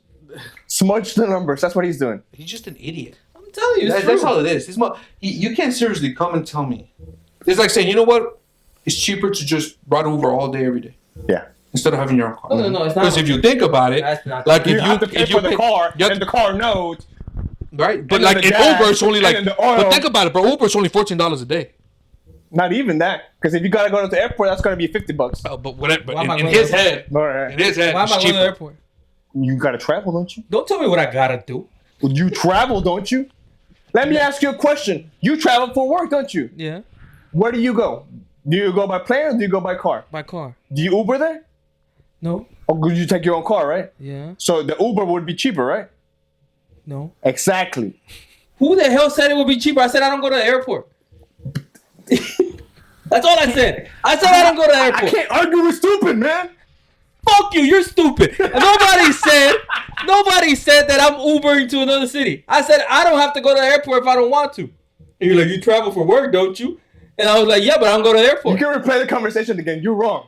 Smudge the numbers. That's what he's doing. He's just an idiot. I'm telling you, that's all it is. You can't seriously come and tell me. It's like saying, you know what? It's cheaper to just ride Uber all day, every day. Yeah. Instead of having your own car. No, it's not. Because if you think about it, like you have to pay for the car, and the car knows. Right? But like in Uber, it's only like. But think about it, bro. Uber is only $14 a day. Not even that, because if you gotta go to the airport, that's gonna be $50. Oh, but whatever. But in his head, why am I going to the airport? You gotta travel, don't you? Don't tell me what I gotta do. You travel, don't you? Let me ask you a question. You travel for work, don't you? Yeah. Where do you go? Do you go by plane or do you go by car? By car. Do you Uber there? No. Or could you take your own car, right? Yeah. So the Uber would be cheaper, right? No. Exactly. Who the hell said it would be cheaper? I said I don't go to the airport. That's all I said. I said I don't go to the airport. I can't argue with stupid, man. Fuck you, you're stupid. Nobody said that I'm Ubering to another city. I said I don't have to go to the airport if I don't want to. And you're like, you travel for work, don't you? And I was like, yeah, but I don't go to the airport. You can replay the conversation again. You're wrong.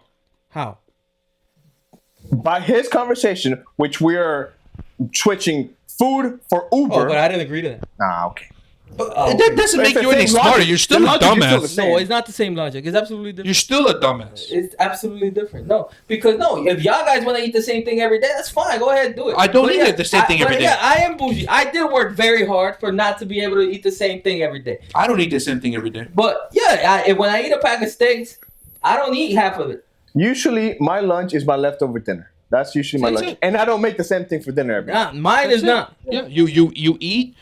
How? By his conversation, which we're switching food for Uber. Oh, but I didn't agree to that. Nah, okay. That doesn't make you any smarter. You're still a dumbass. No, it's not the same logic. It's absolutely different. You're still a dumbass. It's absolutely different. No, because if y'all guys want to eat the same thing every day, that's fine. Go ahead and do it. I don't eat the same thing every day. Yeah, I am bougie. I did work very hard for not to be able to eat the same thing every day. I don't eat the same thing every day. But yeah, when I eat a pack of steaks, I don't eat half of it. Usually, my lunch is my leftover dinner. That's usually my lunch, and I don't make the same thing for dinner every day. Mine is not. Yeah, you eat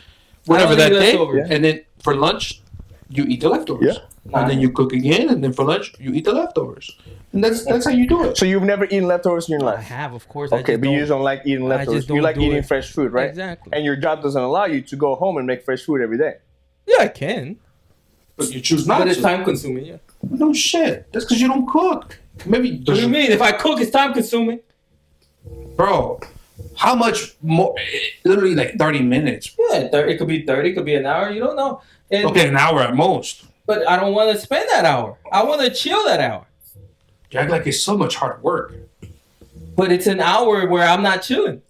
whatever that day, and then for lunch you eat the leftovers, and then you cook again, and then for lunch you eat the leftovers, and that's how you do it. So you've never eaten leftovers in your life? I have, of course. Okay, but you just don't like eating leftovers. You like eating fresh food, right? Exactly. And your job doesn't allow you to go home and make fresh food every day. Yeah, I can. But you choose not to. But it's time consuming, yeah. No shit. That's because you don't cook. Maybe. What do you mean? If I cook, it's time consuming. Bro, how much more? Literally like 30 minutes. Yeah, it could be 30, it could be an hour. You don't know. Okay, an hour at most. But I don't want to spend that hour. I want to chill that hour. You act like it's so much hard work. But it's an hour where I'm not chilling.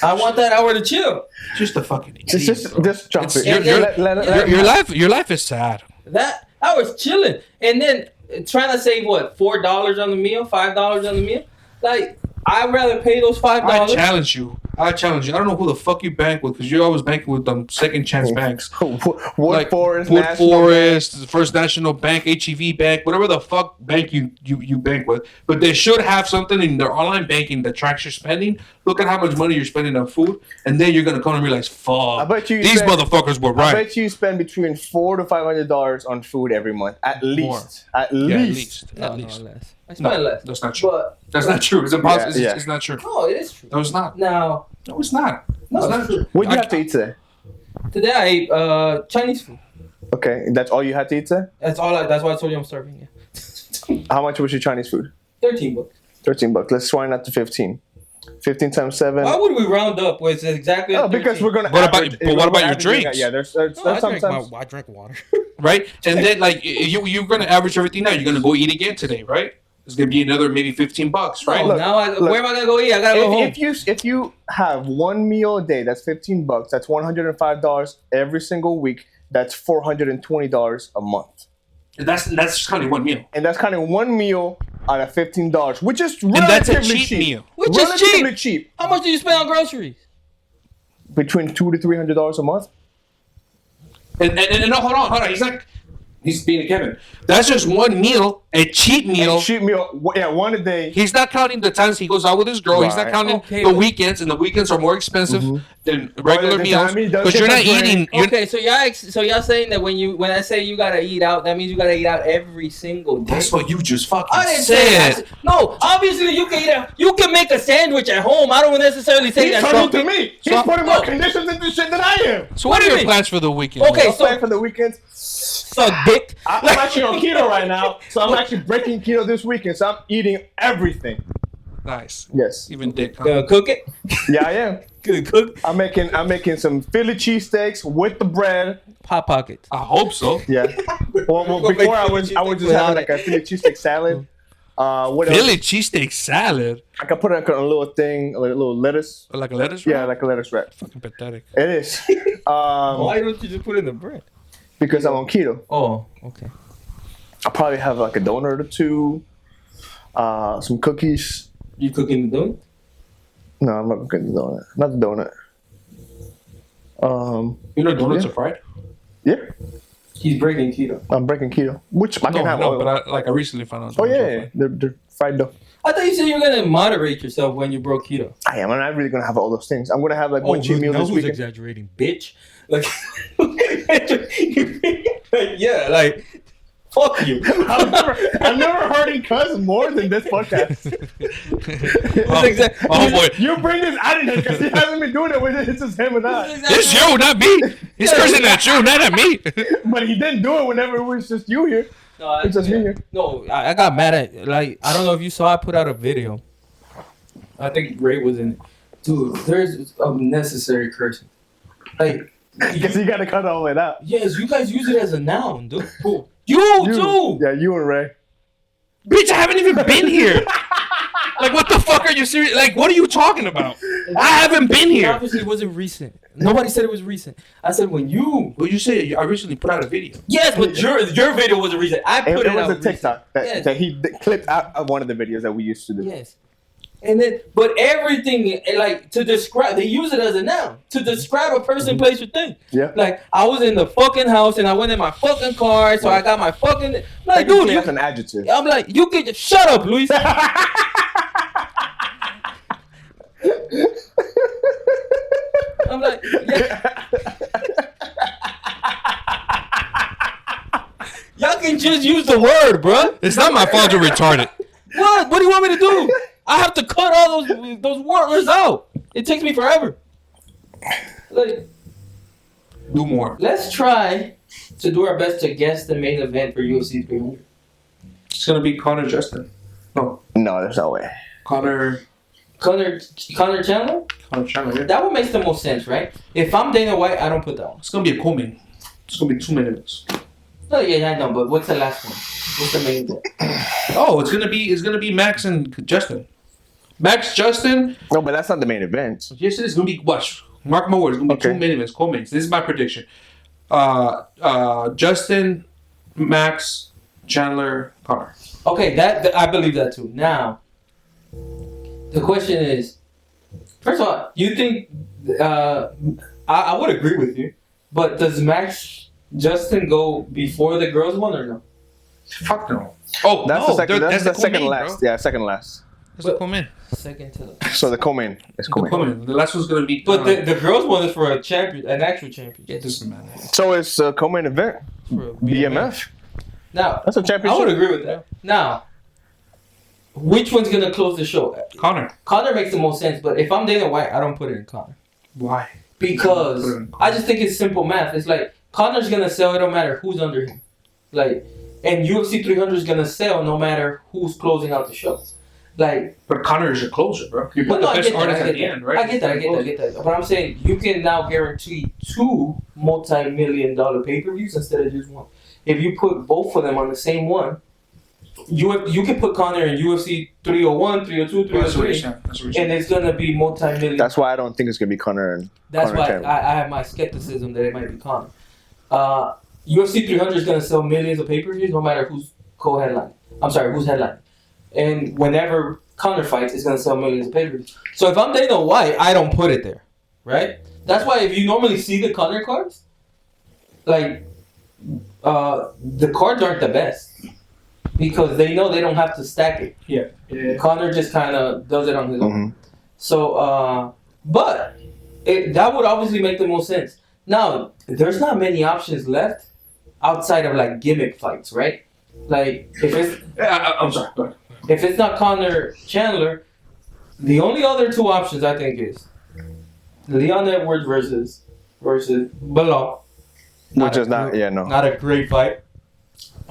I want that hour to chill. Just a fucking idiot. Just jump it. Your life is sad. That I was chilling, and then trying to save what $4 on the meal, $5 on the meal. Like I'd rather pay those $5. I challenge you. I don't know who the fuck you bank with, because you're always banking with them second chance banks. Wood Forest, First National Bank, HEV Bank, whatever the fuck bank you bank with. But they should have something in their online banking that tracks your spending. Look at how much money you're spending on food, and then you're gonna come and realize, fuck, these motherfuckers were right. I bet you spend between $400 to $500 on food every month, at least. At least. Less. I spend less. That's not true. That's not true. It's impossible. Yeah. It's not true. No, it is true. No, it's not. No, it's not. No, it's not true. What did you have to eat today? Today I ate Chinese food. Okay, that's all you had to eat today? That's why I told you I'm starving. Yeah. How much was your Chinese food? $13. $13. Let's swine that to 15. 15 times 7. Why would we round up? Well, it's exactly. No, because we're gonna. What average, about your averaging drinks? it. Yeah, there's sometimes. I drank water. Right, and then like you're gonna average everything out. You're gonna go eat again today, right? It's gonna be another maybe $15, right? No, where am I gonna go eat? I gotta go home. If you have one meal a day, that's $15. That's $105 every single week. That's $420 a month. And that's kind of one meal. And that's kind of one meal out of $15, which is relatively and that's a cheap meal. Which is cheap. How much do you spend on groceries? Between $200 to $300 a month. And no, hold on. He's being a Kevin. That's just one meal, a cheap meal. One a day. He's not counting the times he goes out with his girl. Right. He's not counting the weekends, and the weekends are more expensive than regular meals because you're not eating. Okay, so y'all saying that when I say you gotta eat out, that means you gotta eat out every single day. That's what you just fucking I didn't said. Say that. No, obviously you can eat out. You can make a sandwich at home. I don't necessarily say that's something to me. He's putting more conditions into shit than I am. So what are your plans for the weekend? Okay, so for the weekends. Suck dick. I'm actually on keto right now, so I'm actually breaking keto this weekend. So I'm eating everything. Nice. Yes. Even dick. Huh? Gonna cook it? Yeah, I am. Gonna cook? I'm making some Philly cheesesteaks with the bread. Hot Pockets. I hope so. Yeah. Well before I was just having like a Philly cheesesteak salad. What else? Philly cheesesteak salad. I can put it on a little thing, like a little lettuce. Like a lettuce wrap? Yeah, like a lettuce wrap. Fucking pathetic. It is. Why don't you just put it in the bread? Because I'm on keto. Oh, okay. I'll probably have like a donut or two, some cookies. You cooking the donut? No, I'm not cooking the donut. Not the donut. You know donuts are fried? Yeah. He's breaking keto. I'm breaking keto. Which I can have. No, but I recently found out. Oh yeah, they're fried dough. I thought you said you were gonna moderate yourself when you broke keto. I am. I'm not really gonna have all those things. I'm gonna have like one cheat meal this weekend. Exaggerating, bitch. Like, yeah, like, fuck you. I've never heard him cuss more than this podcast. Oh boy, you bring this out of here because he hasn't been doing it with it. It's just him and I. It's you, not me. He's cursing at you, not at me. But he didn't do it whenever it was just you here. No, it's just me here. No, I got mad at, like, I don't know if you saw, I put out a video. I think Ray was in it. Dude, there's unnecessary cursing. Like, I guess you gotta cut all of it out. Yes, you guys use it as a noun, dude. You too. Yeah, you and Ray. Bitch, I haven't even been here. Like, what the fuck are you serious? Like, what are you talking about? I haven't been here. Obviously, it wasn't recent. Nobody said it was recent. I said when you. But you said I recently put out a video. Yes, but your video wasn't recent. I put it out. It was a TikTok that he clipped out of one of the videos that we used to do. Yes. And then, but everything, like, to describe, they use it as a noun to describe a person, place, or thing. Yeah. Like, I was in the fucking house and I went in my fucking car, so I got my fucking. Like, dude, that's an adjective. I'm like, you can just shut up, Luis. I'm like, yeah. Y'all can just use the word, bro. It's not my fault you're retarded. What? What do you want me to do? I have to cut all those words out. It takes me forever. Like, do more. Let's try to do our best to guess the main event for UFC 300. It's gonna be Conor Justin. No, there's no way. Conor Chandler? Conor Chandler. Yeah. That one makes the most sense, right? If I'm Dana White, I don't put that one. It's gonna be a co-main. It's gonna be 2 minutes. No, yeah, I know, but what's the last one? What's the main event? Oh, it's gonna be Max and Justin. Max Justin. No, but that's not the main event. Yes, it is gonna be. Watch, mark my words. It's gonna be 2 main events, co-mains. This is my prediction. Justin, Max, Chandler, Conor. Okay, that I believe that too. Now, the question is, first of all, you think I would agree with you, but does Max Justin go before the girls one or no? Fuck no. Oh, that's no, the second. That's the second last. Bro. Yeah, second last. That's the co-main. Second to the. So the co-main is co-main. The last one's gonna be. But the girls one is for a champion, an actual champion. It doesn't matter. So it's a co-main event. For BMF. Now that's a championship. I would agree with that. Now, which one's gonna close the show? Conor. Conor makes the most sense, but if I'm Dana White, I don't put it in Conor. Why? Because I just think it's simple math. It's like Conor's gonna sell. It don't matter who's under him. Like, and UFC 300 is gonna sell no matter who's closing out the show. Like, but Conor is your closer, bro. You put the best artist at the end, right? I get that. But I'm saying you can now guarantee 2 multi-million-dollar pay-per-views instead of just one. If you put both of them on the same one, you can put Conor in UFC 301, 302, 303, and it's gonna be multi-million. That's why I don't think it's gonna be Conor and. That's why I have my skepticism that it might be Conor. UFC 300 is gonna sell millions of pay-per-views, no matter who's co-headline. I'm sorry, who's headline. And whenever Conor fights, it's gonna sell millions of pay-per-views. So if I'm Dana White, I don't put it there, right? That's why if you normally see the Conor cards, like the cards aren't the best. Because they know they don't have to stack it. Yeah. Conor just kind of does it on his own. So, but that would obviously make the most sense. Now, there's not many options left outside of like gimmick fights, right? Like if it's I'm sorry. Go ahead. If it's not Conor Chandler, the only other 2 options I think is Leon Edwards versus Belal. Which is not not a great fight.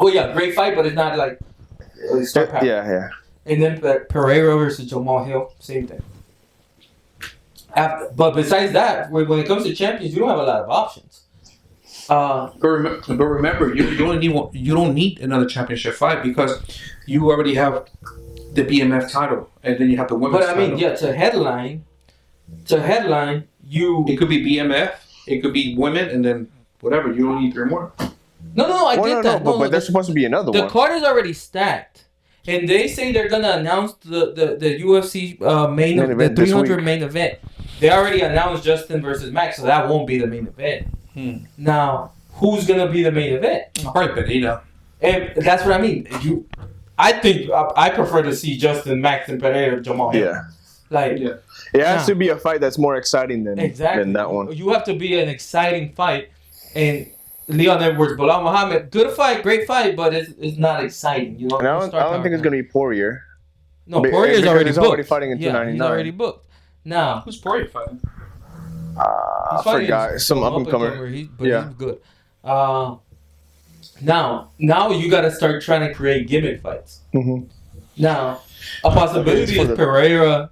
Oh yeah, great fight, but it's not like star power. Yeah. And then Pereira versus Jamal Hill, same thing. But besides that, when it comes to champions, you don't have a lot of options. But remember, you don't need another championship fight because you already have the BMF title, and then you have the women's title. But I mean, to headline, it could be BMF, it could be women, and then whatever. You don't need 3 more. No, I get that. But there's supposed to be another one. The card is already stacked, and they say they're gonna announce the UFC main event, the 300 main event. They already announced Justin versus Max, so that won't be the main event. Now, who's gonna be the main event? Right, Pereira. And that's what I mean. I think I prefer to see Justin Max and Pereira Jamal Hill. Yeah. It has to be a fight that's more exciting than that one. You have to be an exciting fight, and Leon Edwards, Belal Muhammad, good fight, great fight, but it's not exciting. You know. And I don't think it's gonna be Poirier. No, Poirier's already booked. Already fighting in 299. He's already booked. Now, who's Poirier fighting? I forgot. Some up and comer. He's good. Now you got to start trying to create gimmick fights. Now, a possibility is Pereira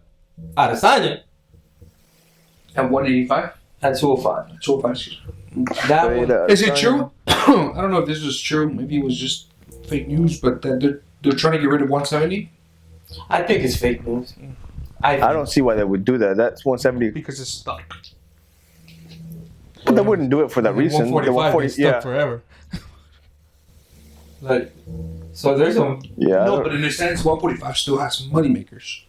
Adesanya at 185, at 205. 205. That one. Is it true? I don't know if this is true. Maybe it was just fake news, but they're trying to get rid of 170. I think it's fake news. I don't see why they would do that. That's 170 because it's stuck. Well, they wouldn't do it for that reason. 145 is stuck forever. Like, so there's some. Yeah. No, but in a sense, 145 still has money makers.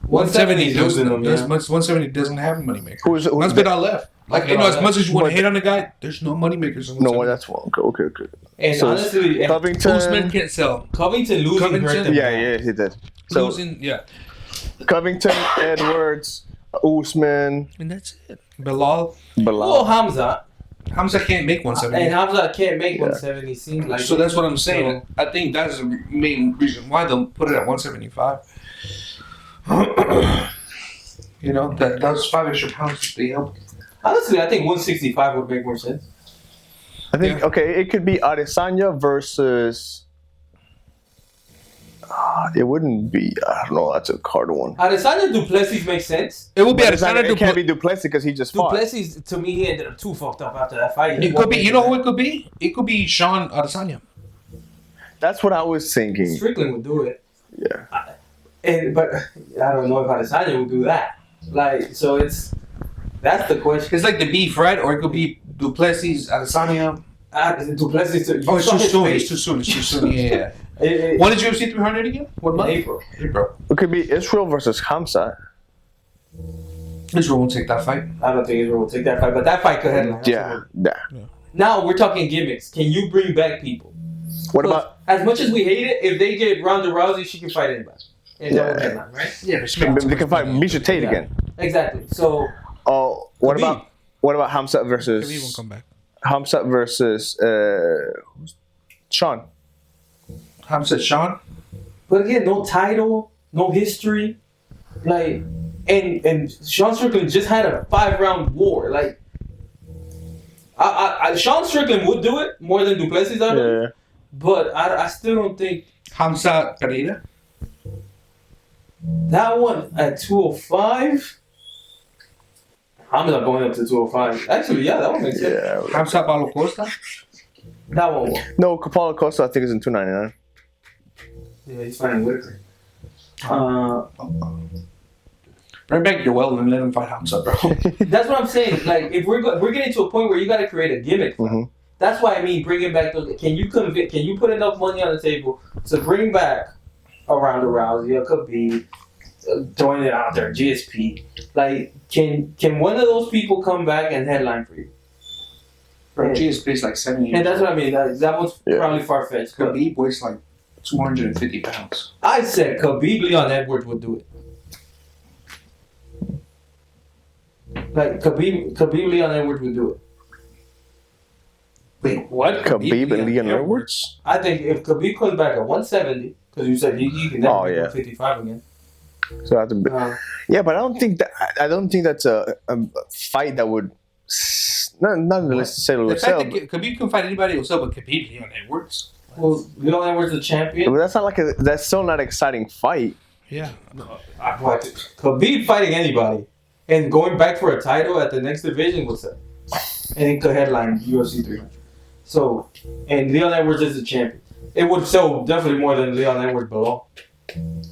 170 is losing them. 170 doesn't have money makers. Who's Masvidal left. Like, as much as you want to hate on the guy, there's no money makers. No, that's one. Okay. And so honestly, Covington, Usman can't sell. Covington losing hurt them. Yeah, he did. So, losing, yeah. Covington, Edwards, Usman, and that's it. Belal. Well, Hamza can't make 170. And Hamza can't make 170. Seems like so. That's what I'm saying. So, I think that's the main reason why they'll put it at 175. You know, that's 5 extra pounds they help. Honestly, I think 165 would make more sense. I think it could be Adesanya versus. It wouldn't be. I don't know. That's a hard one. Adesanya Duplessis makes sense. It would be Adesanya. It can't be Duplessis because he just fought. Duplessis, to me, he ended up too fucked up after that fight. It could be. You know who it could be? It could be Sean Adesanya. That's what I was thinking. Strickland would do it. Yeah. But I don't know if Adesanya would do that. Like, so that's the question. It's like the beef, right? Or it could be Duplessis, Adesanya. Duplessis. It's too soon. Yeah. When is UFC 300 again? What month? April. It could be Israel versus Hamza. Israel won't take that fight. I don't think Israel will take that fight, but that fight could headline. Yeah. Now we're talking gimmicks. Can you bring back people? What about? As much as we hate it, if they get Ronda Rousey, she can fight anybody. Headline, right? Yeah, they can fight Misha Tate again. Exactly. So. What about Hamza versus? Khabib won't come back. Hamza versus Sean. Hamza Sean. But again, no title, no history, like, and Sean Strickland just had a 5-round war. Like, Sean Strickland would do it more than Duplessis, I believe. Yeah. But I still don't think Hamza Pereira. That one at 205. I'm not going up to 205. Actually, yeah, that one makes sense. Yeah. Hamza Paulo Costa. That one. No, Paulo Costa, I think, is in 299. Yeah, he's fighting Whitaker. Bring back Yoel and let him fight Hamza, bro. That's what I'm saying. Like, if we're getting to a point where you got to create a gimmick. Mm-hmm. That's why I mean bringing back those. Can you put enough money on the table to bring back a Ronda Rousey, a Khabib, throwing it out there, GSP? Like, can one of those people come back and headline for you? Bro, GSP is like 70 years. And that's what I mean. That one's probably far fetched. Khabib weighs like 250 pounds. I said Khabib Leon Edwards would do it. Like Khabib Leon Edwards would do it. Wait, what? Khabib and Leon Edwards? I think if Khabib comes back at 170, because you said he can never make 155 again. So I have to be, yeah, but I don't think that's a fight that would not necessarily sell. Khabib can fight anybody else, but Khabib Leon Edwards. Well, Leon Edwards is the champion. But that's not like that's still not an exciting fight. Yeah. Khabib fighting anybody and going back for a title at the next division was it? And he could headline UFC 300. So, and Leon Edwards is the champion. It would sell definitely more than Leon Edwards below.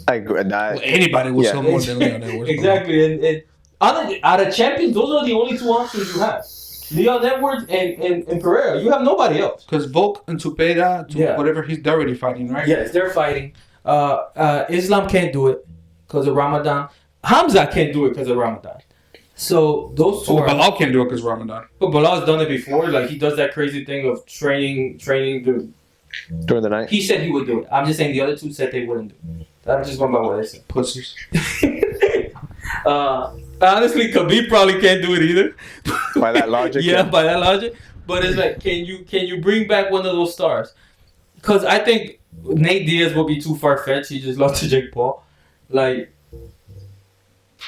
I agree. Well, anybody would sell more than Leon Edwards. Exactly. And out of champions, those are the only two options you have. Leon Edwards and Pereira. You have nobody else. Because Volk and Tupeda, whatever, they're already fighting, right? Yes, they're fighting. Islam can't do it because of Ramadan. Hamza can't do it because of Ramadan. So those two. Bilal can't do it because of Ramadan. But Bilal's done it before. Like he does that crazy thing of training during the night. He said he would do it. I'm just saying the other two said they wouldn't do it. I'm just going by what they said. Pussies. Honestly, Khabib probably can't do it either. By that logic. Yeah, by that logic. But it's like, can you bring back one of those stars? Because I think Nate Diaz will be too far fetched. He just lost to Jake Paul. Like,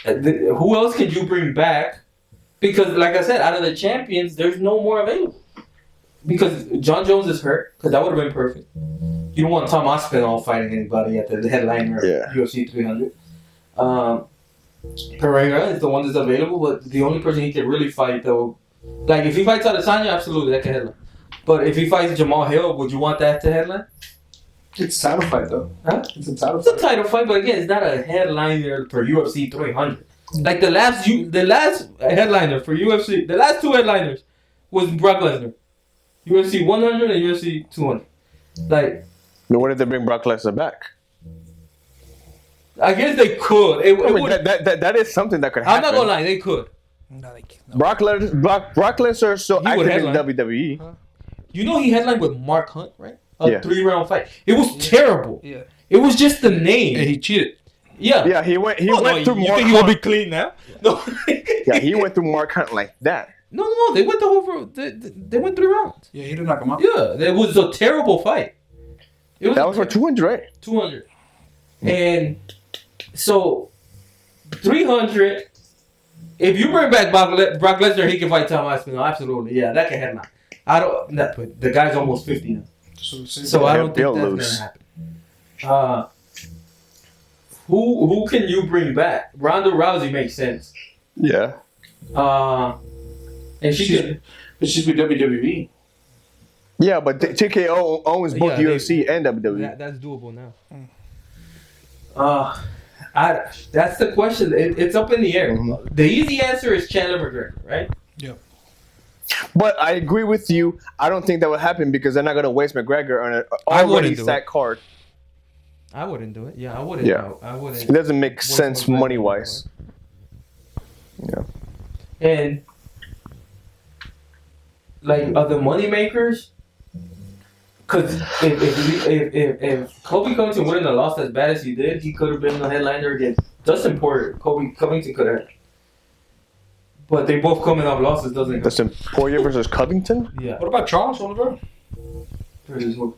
who else could you bring back? Because, like I said, out of the champions, there's no more available. Because John Jones is hurt, because that would have been perfect. You don't want Tom Aspinall fighting anybody at the headliner UFC 300. Pereira is the one that's available, but the only person he can really fight, though, like if he fights Adesanya, absolutely, that can headline. But if he fights Jamal Hill, would you want that to headline? It's a title fight, though. Huh? It's a title fight. It's a title fight, but again, it's not a headliner for UFC 300. Like the last headliner for UFC, the last two headliners was Brock Lesnar. UFC 100 and UFC 200. Like, what if they bring Brock Lesnar back? I guess they could. That is something that could happen. I'm not gonna lie, they could. No, they can't. No. Brock Lesnar is still active in WWE. Huh? You know he headlined with Mark Hunt, right? A 3-round fight. It was terrible. Yeah. It was just the name. And he cheated. Yeah. Yeah, he went through you Mark Hunt. You think he will be clean now? No. Yeah, he went through Mark Hunt like that. No. They went the whole. They went 3 rounds. Yeah, he didn't knock him out. Yeah, it was a terrible fight. That was for 200, right? 200. And so 300. If you bring back Brock Lesnar, he can fight Tom Aspinall. Absolutely, yeah, that can happen. But the guy's almost 50 now, so I don't think that's gonna happen. Who can you bring back? Ronda Rousey makes sense. Yeah. And she's with WWE. Yeah, but TKO owns both UFC and WWE. That's doable now. That's the question. It's up in the air. Mm-hmm. The easy answer is Chandler McGregor, right? Yeah. But I agree with you. I don't think that would happen because they're not going to waste McGregor on an already set card. I wouldn't do it. Yeah, I wouldn't. Yeah. I wouldn't. It doesn't make sense money-wise. Yeah. And like other money makers, because if Kobe Covington wouldn't have lost as bad as he did, he could have been the headliner against Dustin Poirier. Kobe Covington could have. But they both coming off losses, doesn't it? Dustin Poirier versus Covington? Yeah. What about Charles Oliver? Versus who?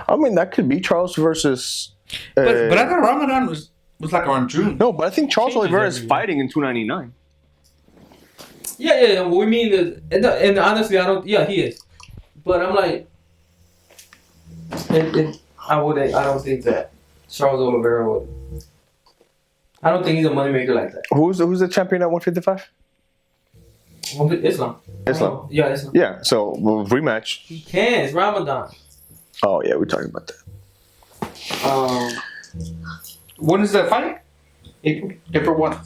I mean, that could be Charles versus. But I thought Ramadan was like around June. No, but I think Charles Oliveira is fighting in 299. Yeah. What we mean is, and honestly, I don't. Yeah, he is. But I'm like, I don't think that Charles Oliveira would. I don't think he's a moneymaker like that. Who's the champion at 155? Islam. Islam. Yeah, Islam. Yeah, so we'll rematch. He can. It's Ramadan. Oh, yeah, we're talking about that. When is the fight? April what?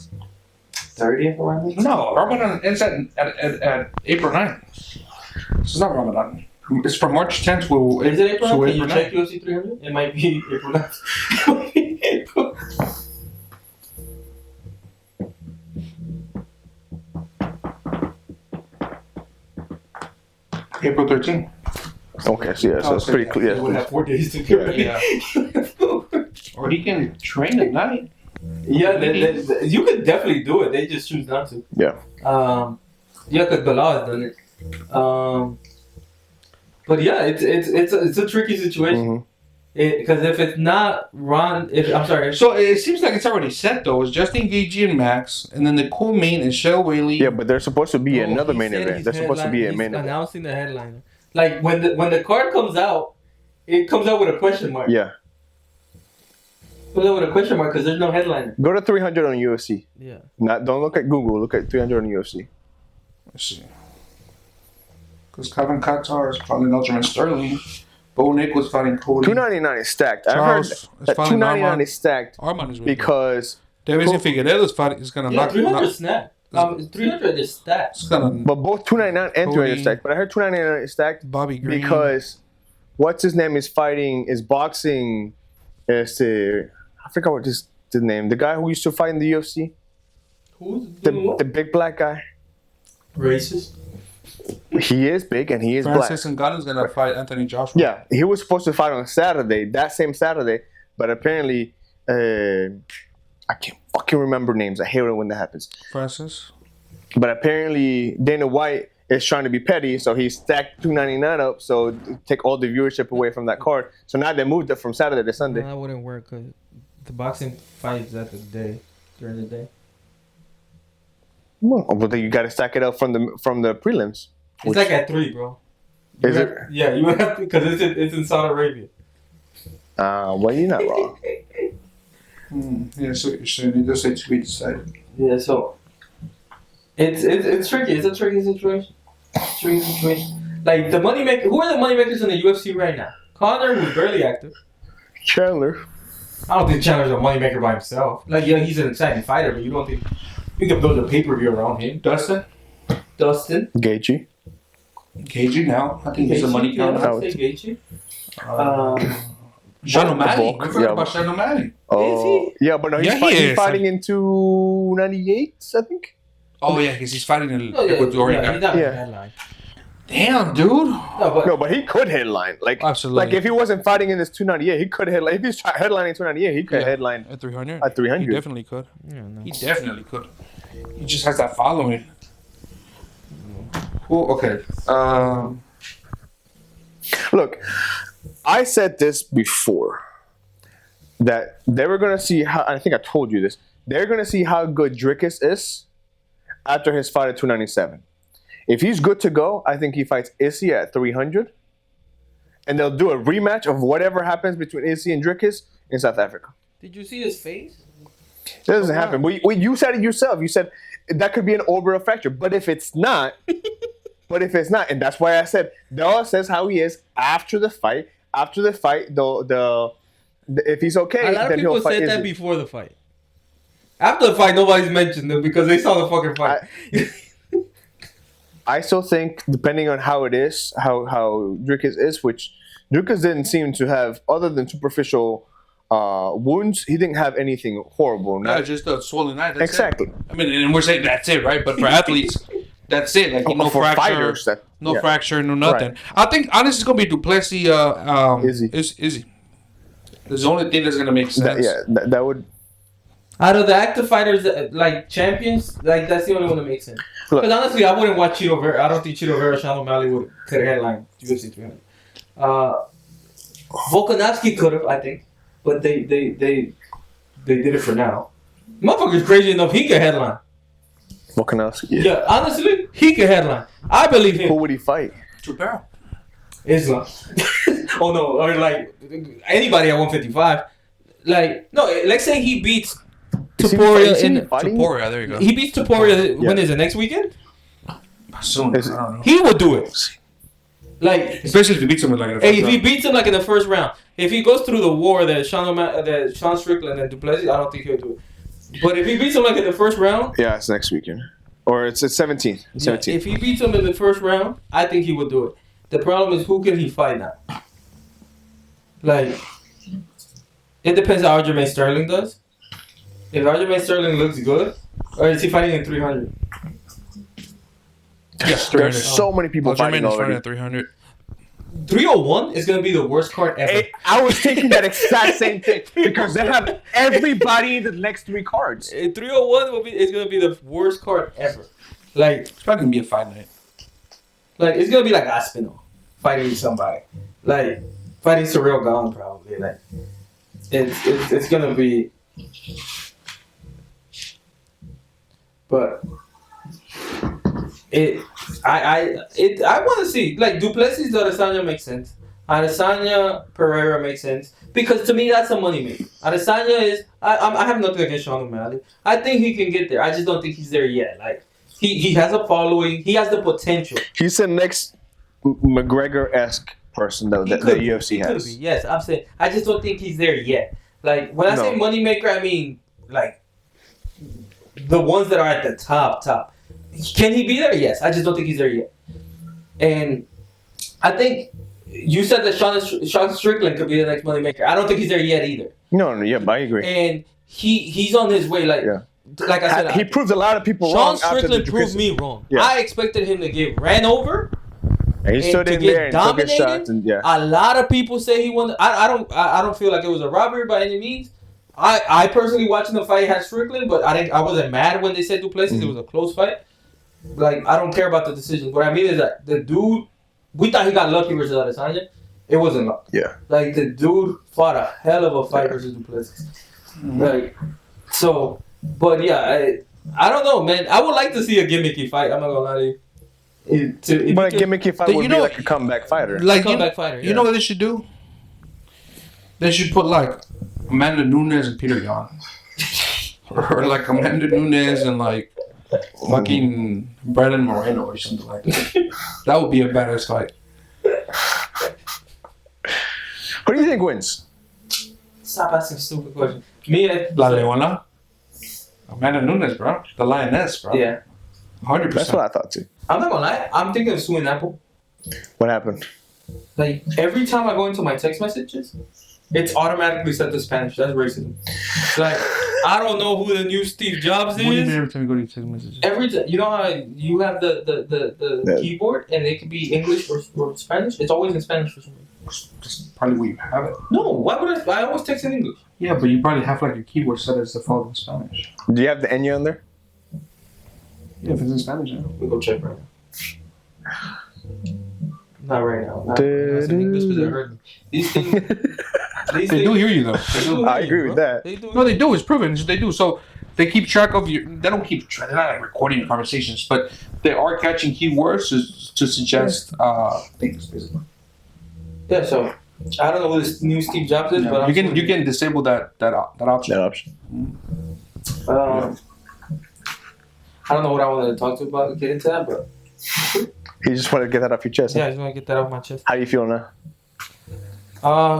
30th or Ramadan? No, Ramadan ends at April 9th. It's not Ramadan. It's from March 10th to Is it April 9th? Can you April check 9th. UFC 300? It might be April 9th. April 13th. Okay, so yeah, so it's pretty clear. We'll have 4 days to do it. Yeah. Or he can train at night. Yeah, you could definitely do it. They just choose not to. Yeah. Yeah, because Bilal has done it. But yeah, it's a tricky situation. Because if it's not Ron, I'm sorry. So it seems like it's already set though. It's Justin Gaethje and Max, and then the co-main is Shell Whaley. Yeah, but there's supposed to be No, another he main said event. he's There's supposed to be a main he's event. announcing the headliner. Like when the card comes out, it comes out with a question mark. Yeah. Comes out with a question mark because there's no headliner. Go to 300 on UFC. Yeah. Don't look at Google. Look at 300 on UFC. Let's see. Because Kevin Qatar is fighting Aljamain Sterling. Bo Nick was fighting Cody. 299 is stacked. I heard Charles is that fighting 299 Arman. is stacked Arman is really because. Davison Figueiredo's fighting is gonna Yeah, knock. 300 is snapped. 300 is stacked. It's gonna But both 299 and 300 is Cody. stacked. But I heard 299 is stacked Bobby Green. because what's his name is boxing. I forgot what his name. The guy who used to fight in the UFC. Who's The big black guy. racist? He is big and he is Francis black. Ngannou's gonna fight Anthony Joshua. Yeah, he was supposed to fight on Saturday, that same Saturday, but apparently, I can't fucking remember names. I hate it when that happens. Francis. But apparently, Dana White is trying to be petty, so he stacked 299 up, so take all the viewership away from that card. So now they moved it from Saturday to Sunday. That wouldn't work because the boxing fights at the day during the day. Well, but then you got to stack it up from the prelims. It's like at 3, bro. Is it? Yeah, you would have to because it's in Saudi Arabia. Well, you're not wrong. Yeah, so you're saying it does say to be decided. Yeah, so it's tricky. It's a tricky situation. Like the moneymaker. Who are the moneymakers in the UFC right now? Conor, who's barely active. Chandler. I don't think Chandler's a moneymaker by himself. Like, yeah, he's an exciting fighter, but you don't think you can build a pay-per-view around him. Dustin Gaethje. Gaethje now. I think he's a money Yeah, counter. I'd say Gaethje. Sean O'Malley. Bulk, We forgot yeah. about Sean O'Malley. Oh, yeah, but no, he's, Yeah, he he's is. fighting in 298, I think. Oh yeah, because he's fighting in Oh, yeah, Ecuadorian. yeah, he's not Yeah. a headline. Damn, dude. No, but he could headline. Like, Absolutely. Like if he wasn't fighting in this 298, he could headline. If he's headlining 298, he could headline At 300. at 300. He definitely could. Yeah, no. He definitely could. He just has that following. Cool. Okay. Look, I said this before that they were gonna see how. I think I told you this. They're gonna see how good Dricus is after his fight at 297. If he's good to go, I think he fights Issy at 300, and they'll do a rematch of whatever happens between Issy and Dricus in South Africa. Did you see his face? That doesn't happen. You said it yourself. You said that could be an orbital fracture, but if it's not, and that's why I said Noah says how he is after the fight. After the fight, if he's okay, A lot of then people he'll fight said that Izzy. before the fight. After the fight, nobody's mentioned it because they saw the fucking fight. I still think, depending on how it is, how Dricus is, which Dricus didn't seem to have, other than superficial wounds, he didn't have anything horrible. Not just a swollen eye. That's Exactly. It. I mean, and we're saying that's it, right? But for athletes, that's it. Like no For fracture, fighters, yeah. fracture, no nothing. Right. I think honestly, it's gonna be Duplessis. Izzy. That's the only thing that's gonna make sense. That would. Out of the active fighters, like champions, like that's the only one that makes sense. Look. Because honestly, I wouldn't watch Cheeto Vera. I don't think Cheeto Vera, Sean O'Malley could headline UFC 300. Volkanovski could have, I think, but they did it for now. Motherfucker's crazy enough. He could headline. Volkanovski. Yeah, honestly, he could headline. I believe him. Who would he fight? True. Islam. Oh no, or like anybody at 155. Like, no, let's say he beats Topuria in Topuria. There you go. He beats Topuria. When is it? Next weekend? Soon. I don't know. He would do it. Like, especially if he beats him like in the first round. If he goes through the war that Sean Strickland and Duplessis, I don't think he'll do it. But if he beats him like in the first round, yeah, it's next weekend, or it's 17. Yeah, if he beats him in the first round, I think he would do it. The problem is, who can he fight now? Like, it depends how Aljamain Sterling does. If Aljamain Sterling looks good, or is he fighting in 300? Yes, there's so many people fighting already. At 300. 301 is going to be the worst card ever. I was thinking that exact same thing because they have everybody in the next 3 cards. 301 is going to be the worst card ever. Like, it's probably going to be a fight night. Like, it's going to be like Aspinall fighting somebody. Like, fighting Surreal Gone probably. Like, it's going to be... But... I want to see, like, Duplessis Adesanya makes sense. Adesanya Pereira makes sense because to me that's a money maker. Adesanya is I have nothing against Sean O'Malley. I think he can get there. I just don't think he's there yet. Like he has a following. He has the potential. He's the next McGregor-esque person that the UFC has. Could be. Yes, I'm saying I just don't think he's there yet. Like when I say money maker, I mean like the ones that are at the top. Can he be there? Yes. I just don't think he's there yet. And I think you said that Sean Strickland could be the next moneymaker. I don't think he's there yet either. No, I agree. And he's on his way. Like I said, he proved a lot of people wrong. Sean Strickland proved me wrong. Yeah. I expected him to get ran over. And he stood in there and took his shots. And, a lot of people say he won. I don't feel like it was a robbery by any means. I personally watching the fight had Strickland, but I wasn't mad when they said Duplessis. Mm-hmm. It was a close fight. Like, I don't care about the decision. What I mean is that the dude, we thought he got lucky versus Adesanya. It wasn't luck. Yeah. Like, the dude fought a hell of a fight versus Duplessis. Mm-hmm. Like, so, but yeah, I don't know, man. I would like to see a gimmicky fight. I'm not gonna lie to you. But a gimmicky fight would be like a comeback fighter. Like, you know what they should do? They should put, like, Amanda Nunes and Peter Yan. Or, like, Amanda Nunes and, like, fucking Brandon Moreno or something like that. That would be a badass fight. Who do you think wins? Stop asking stupid questions. La Leona? Amanda Nunes, bro. The Lioness, bro. Yeah. 100%. That's what I thought too. I'm not gonna lie. I'm thinking of Sue Apple. What happened? Like, every time I go into my text messages, it's automatically set to Spanish. That's racism. Like, I don't know who the new Steve Jobs is. What do you mean every time you go to your text messages? Every time, you know how you have the keyboard and it could be English or Spanish? It's always in Spanish for some reason. That's probably where you have it. No, why would I always text in English. Yeah, but you probably have like your keyboard set as default in Spanish. Do you have the Enya on there? Yeah, if it's in Spanish, yeah. We'll go check right now. Not right now. Not in English because it hurt me. These things... They do hear you though. I agree with that. They do. No, they do. It's proven. They do. So they keep track of your. They don't keep track. They're not like recording your conversations, but they are catching keywords to suggest things basically. Yeah. So I don't know who this new Steve Jobs is, but you can disable that option. That option. I don't know what I wanted to talk to about. Get into that, but you just want to get that off your chest. Yeah, I just want to get that off my chest. How you feel now?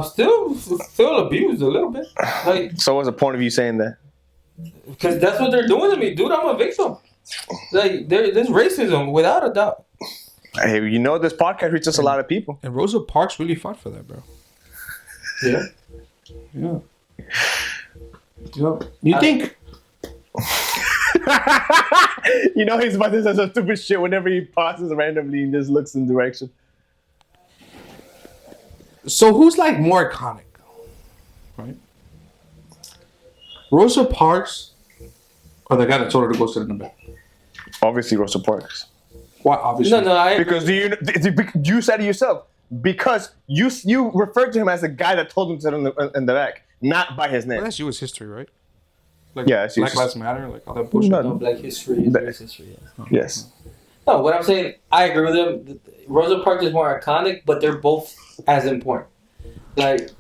Still feel abused a little bit. Like, so what's the point of you saying that? Because that's what they're doing to me, dude. I'm a victim. Like, there's racism without a doubt. Hey, you know this podcast reaches a lot of people. And Rosa Parks really fought for that, bro. Yeah. Yeah. You think? You know he's about to say some stupid shit whenever he pauses randomly and just looks in direction. So who's like more iconic, right? Rosa Parks or the guy that told her to go sit in the bed? Obviously Rosa Parks. Why? Obviously. No. Because you said it yourself. Because you referred to him as the guy that told him to sit in the back, not by his name. Well, that's U.S. history, right? Like, yeah, it's Black Lives Matter, like all that bullshit. No, Black history is U.S. history. Yeah. Yes. No, what I'm saying, I agree with them. Rosa Parks is more iconic, but they're both as important. Like,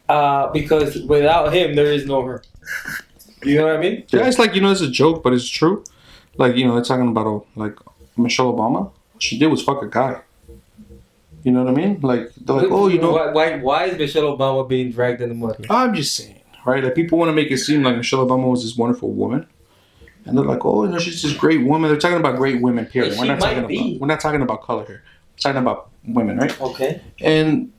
Because without him, there is no her. You know what I mean? Yeah, it's like, it's a joke, but it's true. Like, they're talking about, like, Michelle Obama. What she did was fuck a guy. You know what I mean? Like, they're like, Why is Michelle Obama being dragged in the mud here? I'm just saying, right? Like, people want to make it seem like Michelle Obama was this wonderful woman. And they're like, she's this great woman. They're talking about great women, period. We're not talking about color here. We're talking about women, right? Okay. And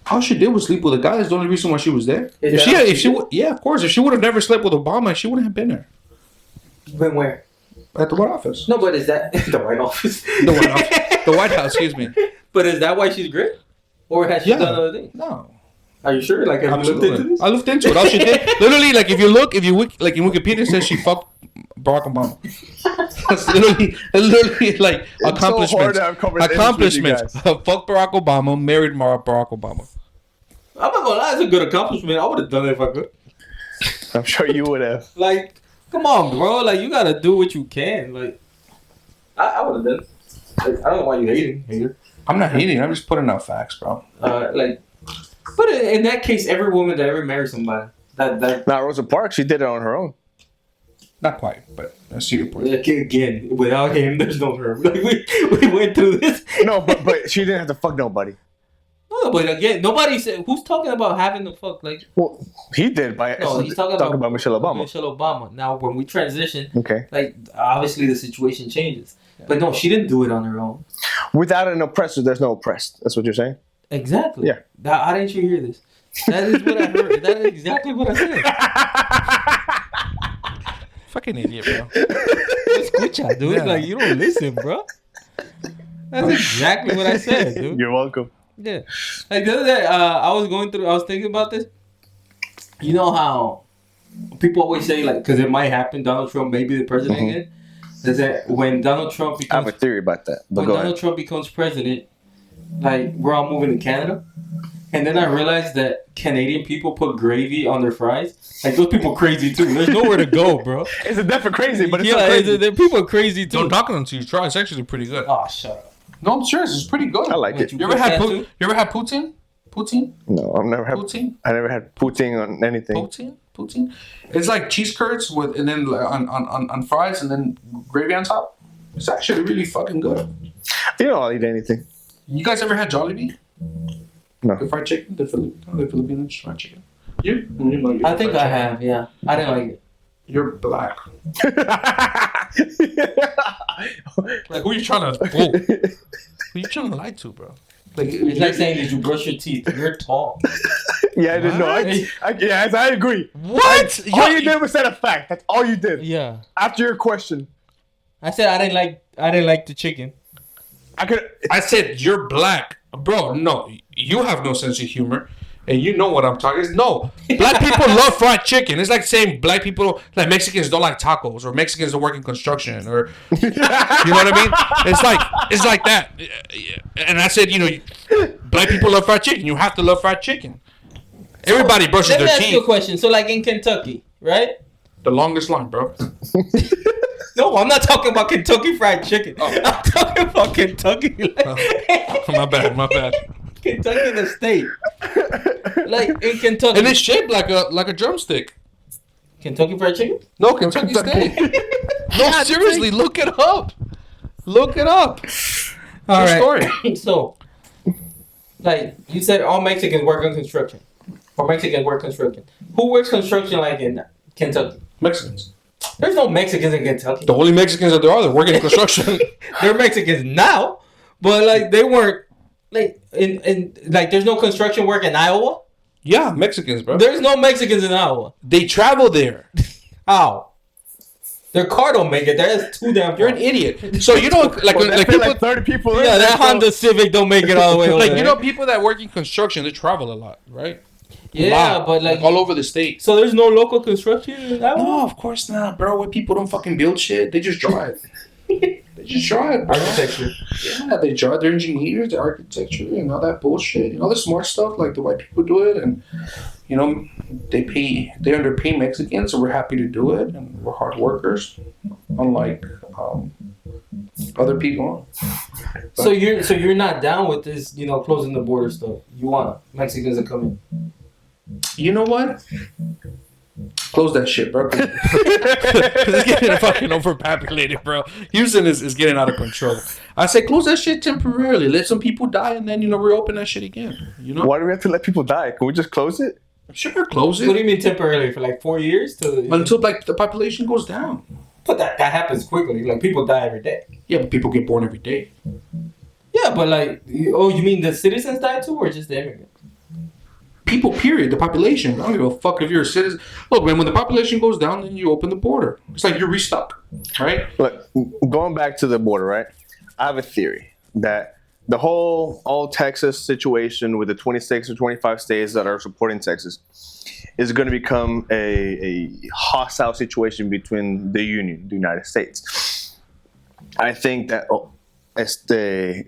all she did was sleep with a guy. That's the only reason why she was there. Yeah, of course. If she would have never slept with Obama, she wouldn't have been there. When where? At the White Office. No, but is that the White Office? The White Office. The White House, excuse me. But is that why she's great? Or has she done other things? No. Are you sure? Like, have you looked into this? I looked into it. All she did, literally, like, if you look, like in Wikipedia, it says she fucked Barack Obama. That's literally like accomplishments. Accomplishments. Fuck Barack Obama, married Barack Obama. I'm not gonna lie, it's a good accomplishment. I would have done it if I could. I'm sure you would have. Like, come on, bro. Like, you gotta do what you can. Like, I would have done it. Like, I don't know why you hater. I'm not hating. I'm just putting out facts, bro. But in that case, every woman that ever married somebody, that now Rosa Parks, she did it on her own. Not quite, but I see your point. Again, without him, there's no her. Like, we went through this. No, but she didn't have to fuck nobody. No, but again, nobody said who's talking about having to fuck. Like, well, he did he's talking about Michelle Obama. Michelle Obama. Now, when we transition, okay, like obviously the situation changes. But no, she didn't do it on her own. Without an oppressor, there's no oppressed. That's what you're saying? Exactly. Yeah. How didn't you hear this? That is what I heard. That is exactly what I said. Fucking idiot, bro. Escucha, dude. Yeah. Like, you don't listen, bro. That's exactly what I said, dude. You're welcome. Yeah. Like the other day, I was thinking about this. You know how people always say, like, because it might happen, Donald Trump may be the president again. Is that when Donald Trump becomes... I have a theory about that. But when Donald Trump becomes president, like, we're all moving to Canada. And then I realized that Canadian people put gravy on their fries. Like, those people crazy, too. There's nowhere to go, bro. It's a definite crazy, but it's so crazy. People are crazy, too. Don't talk to them until you try. It's actually pretty good. Oh, shut up. No, I'm serious. It's pretty good. I like it. You ever had poutine? Poutine? No, I've never had poutine. I never had poutine on anything. Poutine. It's like cheese curds with, and then on fries, and then gravy on top. It's actually really fucking good. You know, I'll eat anything. You guys ever had Jollibee? No. The fried chicken, the Filipino fried chicken. You? I think I have. Yeah, I didn't like it. You're black. Like, who are you trying to fool? Who are you trying to lie to, bro? Like, it's like saying, did you brush your teeth? You're tall. Yeah, I didn't know. I agree. What? All you did was say a fact. That's all you did. Yeah. After your question, I said I didn't like the chicken. I said you're black, bro. No, you have no sense of humor. And you know what I'm talking. No, black people love fried chicken. It's like saying black people, like Mexicans, don't like tacos, or Mexicans don't work in construction, or you know what I mean. It's like that. And I said, black people love fried chicken. You have to love fried chicken. Everybody brushes their teeth. Let me ask you a question. So, like in Kentucky, right? The longest line, bro. No, I'm not talking about Kentucky Fried Chicken. Oh. I'm talking about Kentucky. My bad. Kentucky, the state. Like in Kentucky. And it's shaped like a drumstick. Kentucky Fried Chicken? No, Kentucky State. No, seriously, look it up. Look it up. All right. Story. So, like you said, all Mexicans work on construction. Or Mexicans work construction. Who works construction like in Kentucky? Mexicans. There's no Mexicans in Kentucky. The only Mexicans that there are, they're working in construction. They're Mexicans now, but like they weren't like in like there's no construction work in Iowa. Yeah, Mexicans, bro. There's no Mexicans in Iowa. They travel there. How? Their car don't make it. There's too damn. You're an idiot. So like people, 30 people. Yeah, that Honda Civic don't make it all the way over like there. People that work in construction, they travel a lot, right? Yeah, but like all over the state. So there's no local construction in Iowa? No, of course not, bro. White people don't fucking build shit. They just drive. They just drive. Architecture. Yeah, they drive. They're engineers, the architecture, and all that bullshit. All the smart stuff, like the white people do it, and they underpay Mexicans, so we're happy to do it, and we're hard workers. Unlike other people. So you're not down with this, closing the border stuff. You want Mexicans to come in. You know what? Close that shit, bro. It's getting fucking overpopulated, bro. Houston is getting out of control. I say close that shit temporarily. Let some people die, and then reopen that shit again. Why do we have to let people die? Can we just close it? Sure, close it. What do you mean temporarily? For like 4 years until the population goes down. But that happens quickly. Like people die every day. Yeah, but people get born every day. Yeah, but you mean the citizens die too, or just the immigrants? People, period. The population. I don't give a fuck if you're a citizen. Look, man, when the population goes down, then you open the border. It's like you're restock, right? Look, going back to the border, right? I have a theory that the whole all Texas situation with the 26 or 25 states that are supporting Texas is going to become a hostile situation between the Union, the United States. I think that as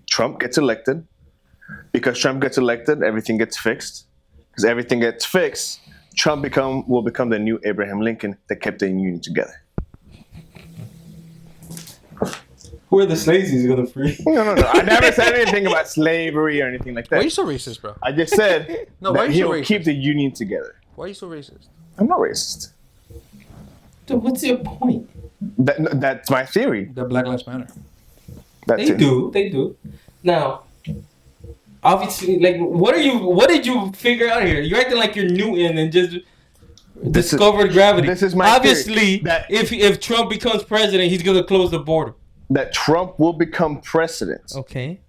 Trump gets elected, because Trump gets elected, everything gets fixed. Because everything gets fixed, Trump will become the new Abraham Lincoln that kept the Union together. Who are the slaves he's gonna free? No. I never said anything about slavery or anything like that. Why are you so racist, bro? I just said that he'll keep the Union together. Why are you so racist? I'm not racist. Dude, what's your point? That's my theory. That Black Lives Matter. They do. Now, obviously, what did you figure out here? You're acting like you're Newton and just discovered gravity. This is my obviously, theory. If Trump becomes president, he's gonna close the border. That Trump will become president. Okay.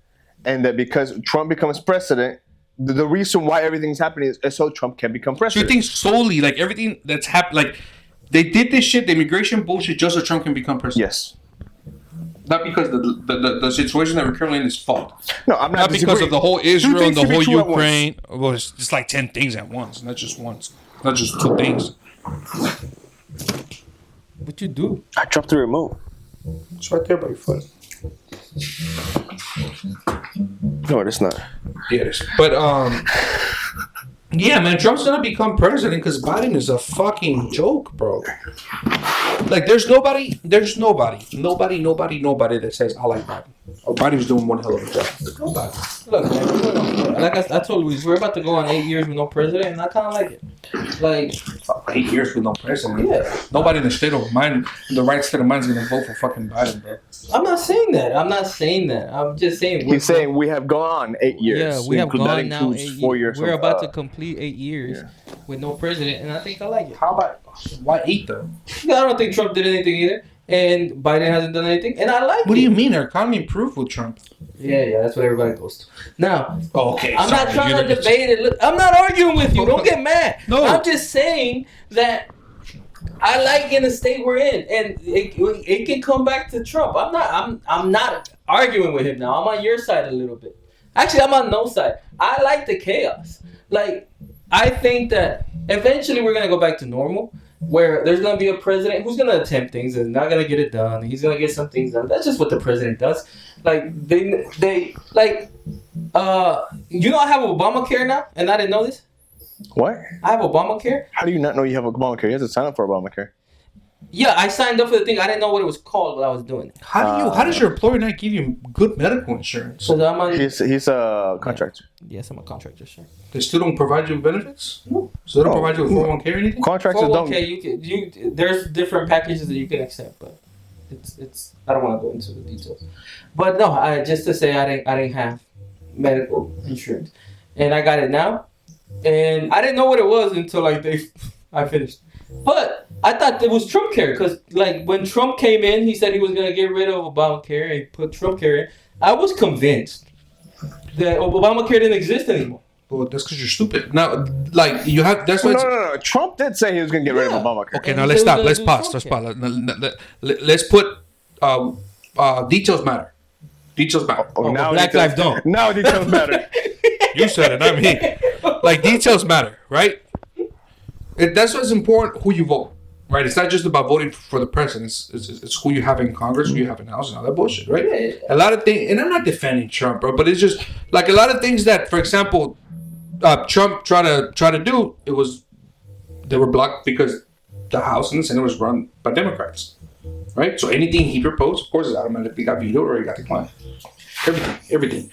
And that because Trump becomes president, the reason why everything's happening is so Trump can become president. So you think solely, everything that's happened, they did this shit, the immigration bullshit, just so Trump can become president? Yes. Not because the situation that we're currently in is fault. No, I'm not because of the whole Israel and the whole Ukraine. Well, it's just like 10 things at once, not just once. Not just two things. What you do? I dropped the remote. It's right there by your foot. No, it's not. Yeah, it is. But, yeah, man, Trump's gonna become president because Biden is a fucking joke, bro. There's nobody that says, I like Biden. Oh, Biden's doing one hell of a job. Nobody. Look, man, like I told you, we're about to go on 8 years with no president, and I kind of like it. 8 years with no president. Yeah. Nobody in the right state of mind is gonna vote for fucking Biden, bro. I'm not saying that. I'm just saying. He's saying we have gone 8 years. Yeah, we have gone now 8 4 years. years. We're about to complete 8 years with no president, and I think I like it. How about why 8 though? I don't think Trump did anything either, and Biden hasn't done anything, and I like it. What do you mean? Our economy improved with Trump. Yeah, that's what everybody goes to. Now, okay. I'm not trying to debate it. Look, I'm not arguing with you. Don't get mad. No. I'm just saying that I like in the state we're in, and it can come back to Trump. I'm not arguing with him now. I'm on your side a little bit. Actually, I'm on no side. I like the chaos. I think that eventually we're gonna go back to normal, where there's gonna be a president who's gonna attempt things and not gonna get it done. He's gonna get some things done. That's just what the president does. I have Obamacare now, and I didn't know this. What? I have Obamacare. How do you not know you have Obamacare? You have to sign up for Obamacare. Yeah, I signed up for the thing. I didn't know what it was called while I was doing it. How does your employer not give you good medical insurance? So I'm on. He's a contractor. Yes, I'm a contractor, sure. They still don't provide you with benefits? No. So they don't provide you with 401k or anything? Contractors don't. 401k, there's different packages that you can accept, but it's. I don't want to go into the details. But no, just to say I didn't have medical insurance, and I got it now, and I didn't know what it was until I finished. But I thought it was Trump care because when Trump came in, he said he was gonna get rid of Obamacare and put Trump care in. I was convinced that Obamacare didn't exist anymore. Well, that's because you're stupid. Now, you have. That's what. No. Trump did say he was gonna get rid of Obamacare. Okay, now let's stop. Let's pause. Let's put details matter. Details matter. Now Black lives don't. Now details matter. You said it, not me. Details matter, right? That's what's important. Who you vote, right? It's not just about voting for the president. It's who you have in Congress, who you have in the House, and all that bullshit, right? Yeah. A lot of things, and I'm not defending Trump, bro, but it's just a lot of things that, for example, Trump tried to do. They were blocked because the House and the Senate was run by Democrats. right? So anything he proposed, of course, is automatically got vetoed or he got declined. Everything.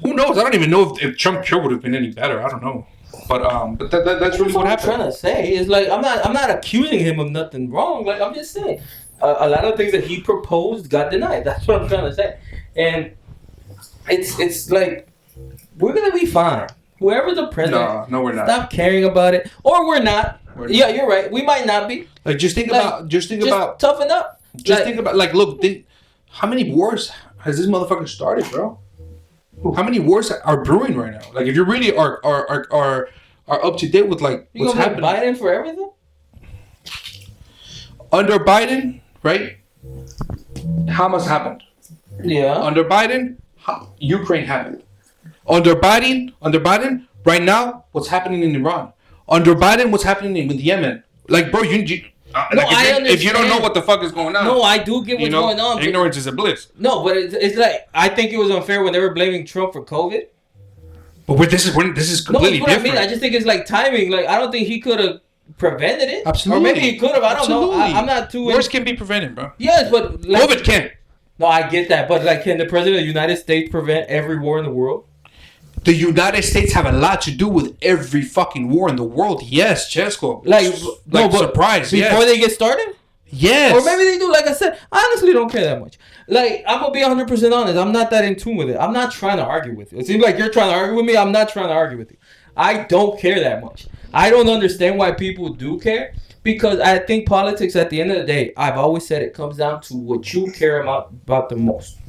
Who knows? I don't even know if Trump cure would have been any better. I don't know. But that's really what happened. I'm trying to say is like I'm not accusing him of nothing wrong. Like I'm just saying a lot of things that he proposed got denied. That's what I'm trying to say. And it's like we're gonna be fine. Whoever's the president, no, we're not. Stop caring about it, or we're not. Yeah, you're right. We might not be. Like just think about toughen up. Think about look. How many wars has this motherfucker started, bro? How many wars are brewing right now? Like, if you really are up to date with like you what's happening. Biden for everything. Under Biden, right? Hamas happened. Yeah. Under Biden, Ukraine happened. Under Biden, right now, what's happening in Iran? Under Biden, what's happening in Yemen? Like, bro, if you don't know what the fuck is going on. No, I do get what's going on. Ignorance is a bliss. No, but it's like I think it was unfair when they were blaming Trump for COVID. But this is completely different. I mean. I just think it's like timing. Like I don't think he could have prevented it. Absolutely. Or maybe he could have. I don't know. I'm not too. Wars can be prevented, bro. Yes, but like, COVID can't. No, I get that, but like, can the president of the United States prevent every war in the world? The United States have a lot to do with every fucking war in the world. Yes, Chesco. Surprise. Before they get started? Yes. Or maybe they do. Like I said, I honestly don't care that much. Like, I'm going to be 100% honest. I'm not that in tune with it. I'm not trying to argue with you. It seems like you're trying to argue with me. I'm not trying to argue with you. I don't care that much. I don't understand why people do care. Because I think politics, at the end of the day, I've always said it comes down to what you care about the most.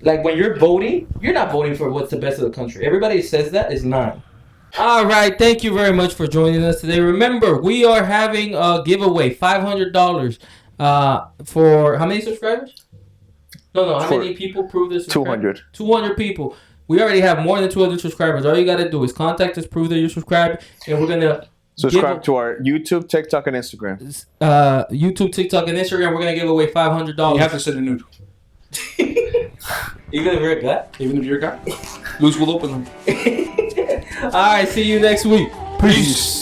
Like, when you're voting, you're not voting for what's the best of the country. Everybody says that is lying. All right. Thank you very much for joining us today. Remember, we are having a giveaway, $500 for how many subscribers? No. How many people prove this? 200. 200 people. We already have more than 200 subscribers. All you got to do is contact us, prove that you're subscribed, and we're going to subscribe to our YouTube, TikTok, and Instagram. YouTube, TikTok, and Instagram. We're going to give away $500. You have to send a nude. Even if you're a guy? Even if you're a guy. Loose will open them. All right, see you next week. Peace.